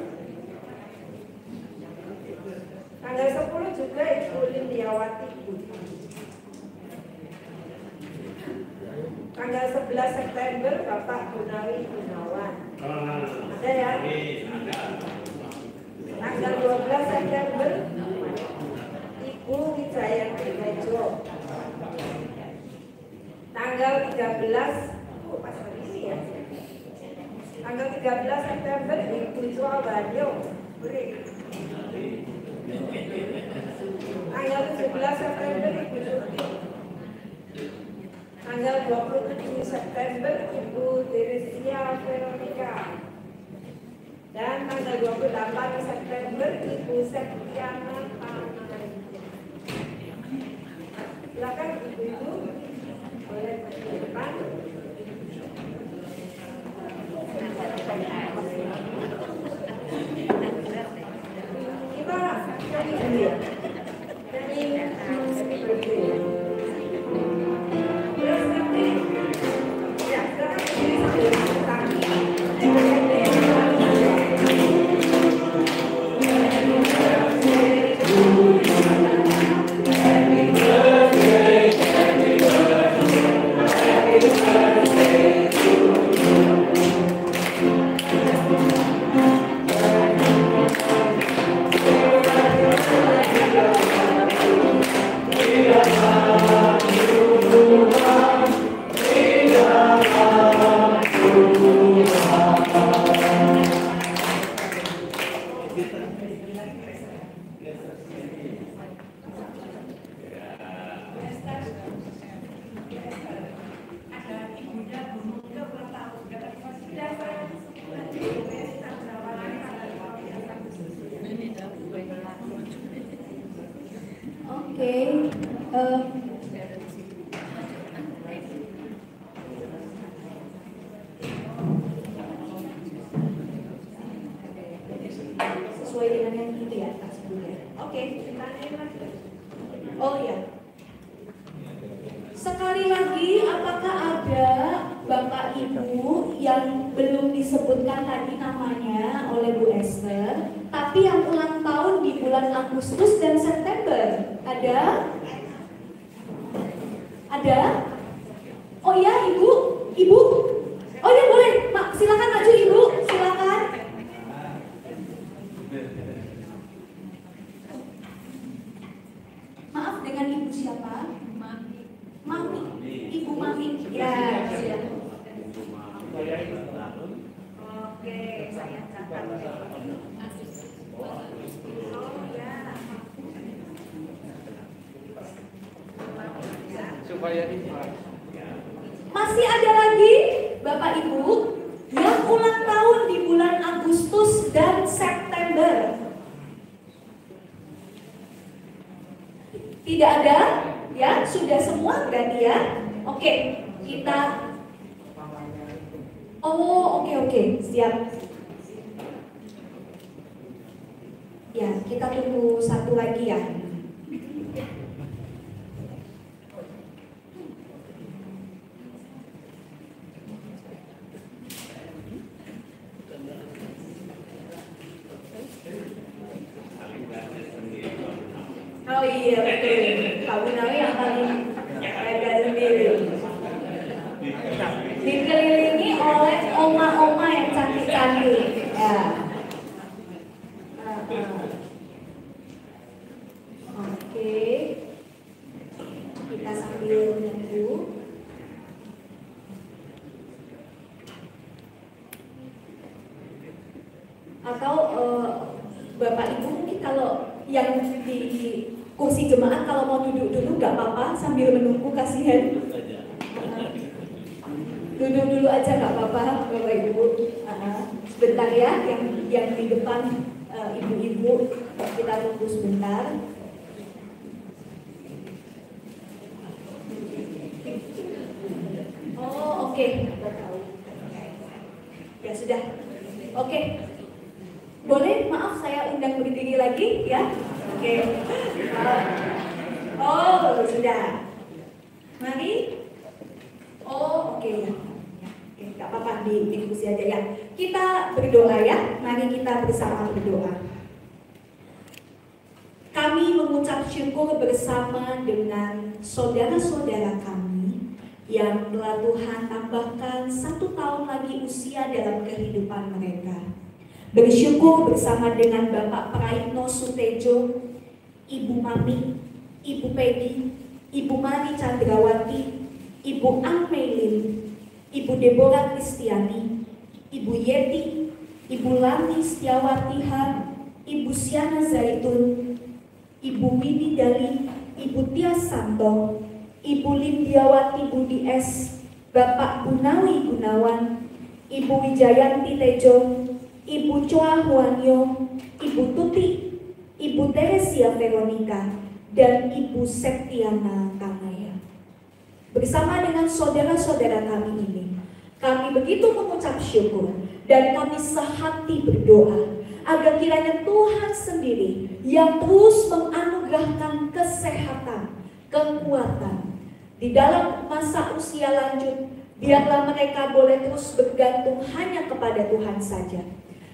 Tanggal 10 juga Ibu Lindiawati Budi. Tanggal 11 September Bapak Gunawi Gunawan. Ada ya? Tanggal 12 September Ibu Wijayanti Bejo. Tanggal 13 pas hari ini ya. Tanggal 13 September Ibu Joa Banyo. Tanggal 17 September Ibu Tuti. Tanggal 27 September Ibu Teresia Veronica. Dan tanggal 28 September Ibu Septiana Tanari. Silakan Ibu-ibu boleh ke depan. Kita nyanyi dulu ya. Nyanyi happy birthday. Terus nanti ya silakan berdiri sambil tangan. Sesuai dengan yang itu ya, tak sebutnya. Oke, oh ya. Sekali lagi, apakah ada Bapak Ibu yang belum disebutkan tadi namanya oleh Bu Esther, tapi yang ulang tahun di bulan Agustus dan September? Ada? Ada? Oh ya, Ibu? Ibu? Oh ya, boleh. Silakan maju Ibu, silakan. Maaf, dengan Ibu siapa? Mami. Ibu Mami. Ya, siap. Oke, saya catat. Oh ya. Supaya ikhlas. Masih ada lagi Bapak Ibu yang ulang tahun di bulan Agustus dan September? Tidak ada? Ya, sudah semua berarti ya? Oke, kita oke, siap. Ya, kita tunggu satu lagi ya. Oh iya betul, Pak Gunawi yang paling jaga sendiri. Dikelilingi oleh oma-oma yang cantik-cantik. Ya. Oke, kita sambil menunggu. yang di kursi jemaat kalau mau duduk dulu nggak apa-apa sambil menunggu, kasihan. Duduk dulu aja nggak apa-apa, Bapak Ibu. Sebentar ya, yang di depan ibu-ibu kita tunggu sebentar. Oh oke. Ya sudah. Oke. Boleh, maaf saya undang berdiri lagi ya. Oke. Oh sudah. Mari. Oh oke ya. Oke, nggak apa-apa di kursi aja ya. Kita berdoa ya. Mari kita bersama berdoa. Kami mengucap syukur bersama dengan saudara-saudara kami yang telah Tuhan tambahkan 1 tahun lagi usia dalam kehidupan mereka. Bersyukur bersama dengan Bapak Praitno Sutejo, Ibu Mami, Ibu Pedi, Ibu Mari Chandrawati, Ibu Angmelin, Ibu Deborah Kristiani, Ibu Yeti, Ibu Lani Setiawati Han, Ibu Siana Zaitun, Ibu Widi Dali, Ibu Tia Santo, Ibu Lindiawati Budi S, Bapak Gunawi Gunawan, Ibu Wijayanti Tejo, Ibu Choa Huanyo, Ibu Tuti, Ibu Teresia Veronica, dan Ibu Septiana Kamaya. Bersama dengan saudara-saudara kami ini, kami begitu mengucap syukur dan kami sehati berdoa agar kiranya Tuhan sendiri yang terus menganugerahkan kesehatan, kekuatan di dalam masa usia lanjut, biarlah mereka boleh terus bergantung hanya kepada Tuhan saja.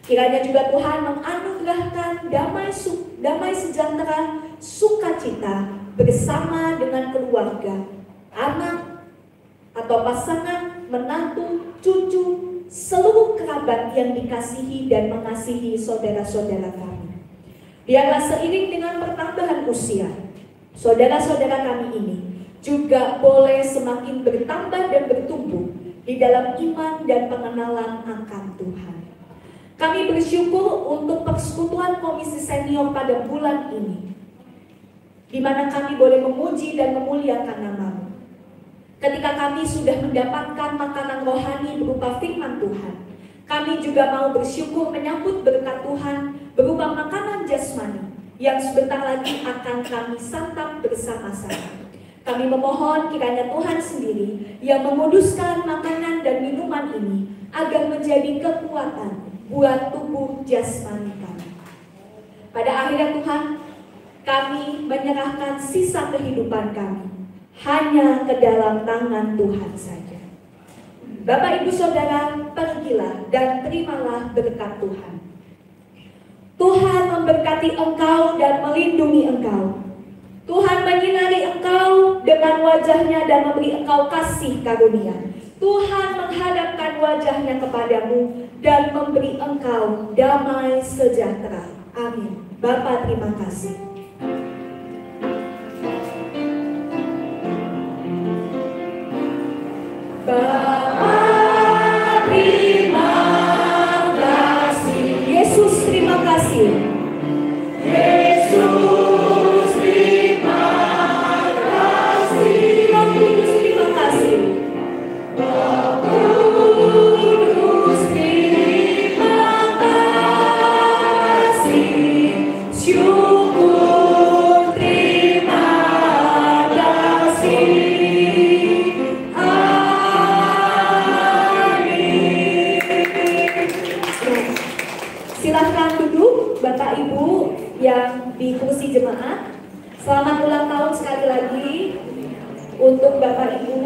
Kiranya juga Tuhan menganugerahkan damai sejahtera, sukacita bersama dengan keluarga, anak atau pasangan, menantu, cucu, seluruh kerabat yang dikasihi dan mengasihi saudara-saudara kami. Biarlah seiring dengan pertambahan usia, saudara-saudara kami ini juga boleh semakin bertambah dan bertumbuh di dalam iman dan pengenalan akan Tuhan. Kami bersyukur untuk persekutuan komisi senior pada bulan ini, di mana kami boleh memuji dan memuliakan nama-Mu. Ketika kami sudah mendapatkan makanan rohani berupa firman Tuhan, kami juga mau bersyukur menyambut berkat Tuhan berupa makanan jasmani yang sebentar lagi akan kami santap bersama-sama. Kami memohon kiranya Tuhan sendiri yang menguduskan makanan dan minuman ini agar menjadi kekuatan buat tubuh jasmani kami. Pada akhirnya Tuhan, kami menyerahkan sisa kehidupan kami hanya ke dalam tangan Tuhan saja. Bapak Ibu Saudara, pergilah dan terimalah berkat Tuhan. Tuhan memberkati engkau dan melindungi engkau. Tuhan menyinari engkau dengan wajahnya dan memberi engkau kasih karunia. Tuhan menghadapkan wajahnya kepadamu dan memberi engkau damai sejahtera. Amin. Bapa, terima kasih. Bapa, terima kasih. Yesus, terima kasih. Yesus, terima kasih. Roh Kudus, terima kasih. Roh Kudus, terima kasih. Syukur, terima kasih. Silahkan duduk Bapak Ibu yang di kursi jemaat. Selamat ulang tahun sekali lagi untuk Bapak Ibu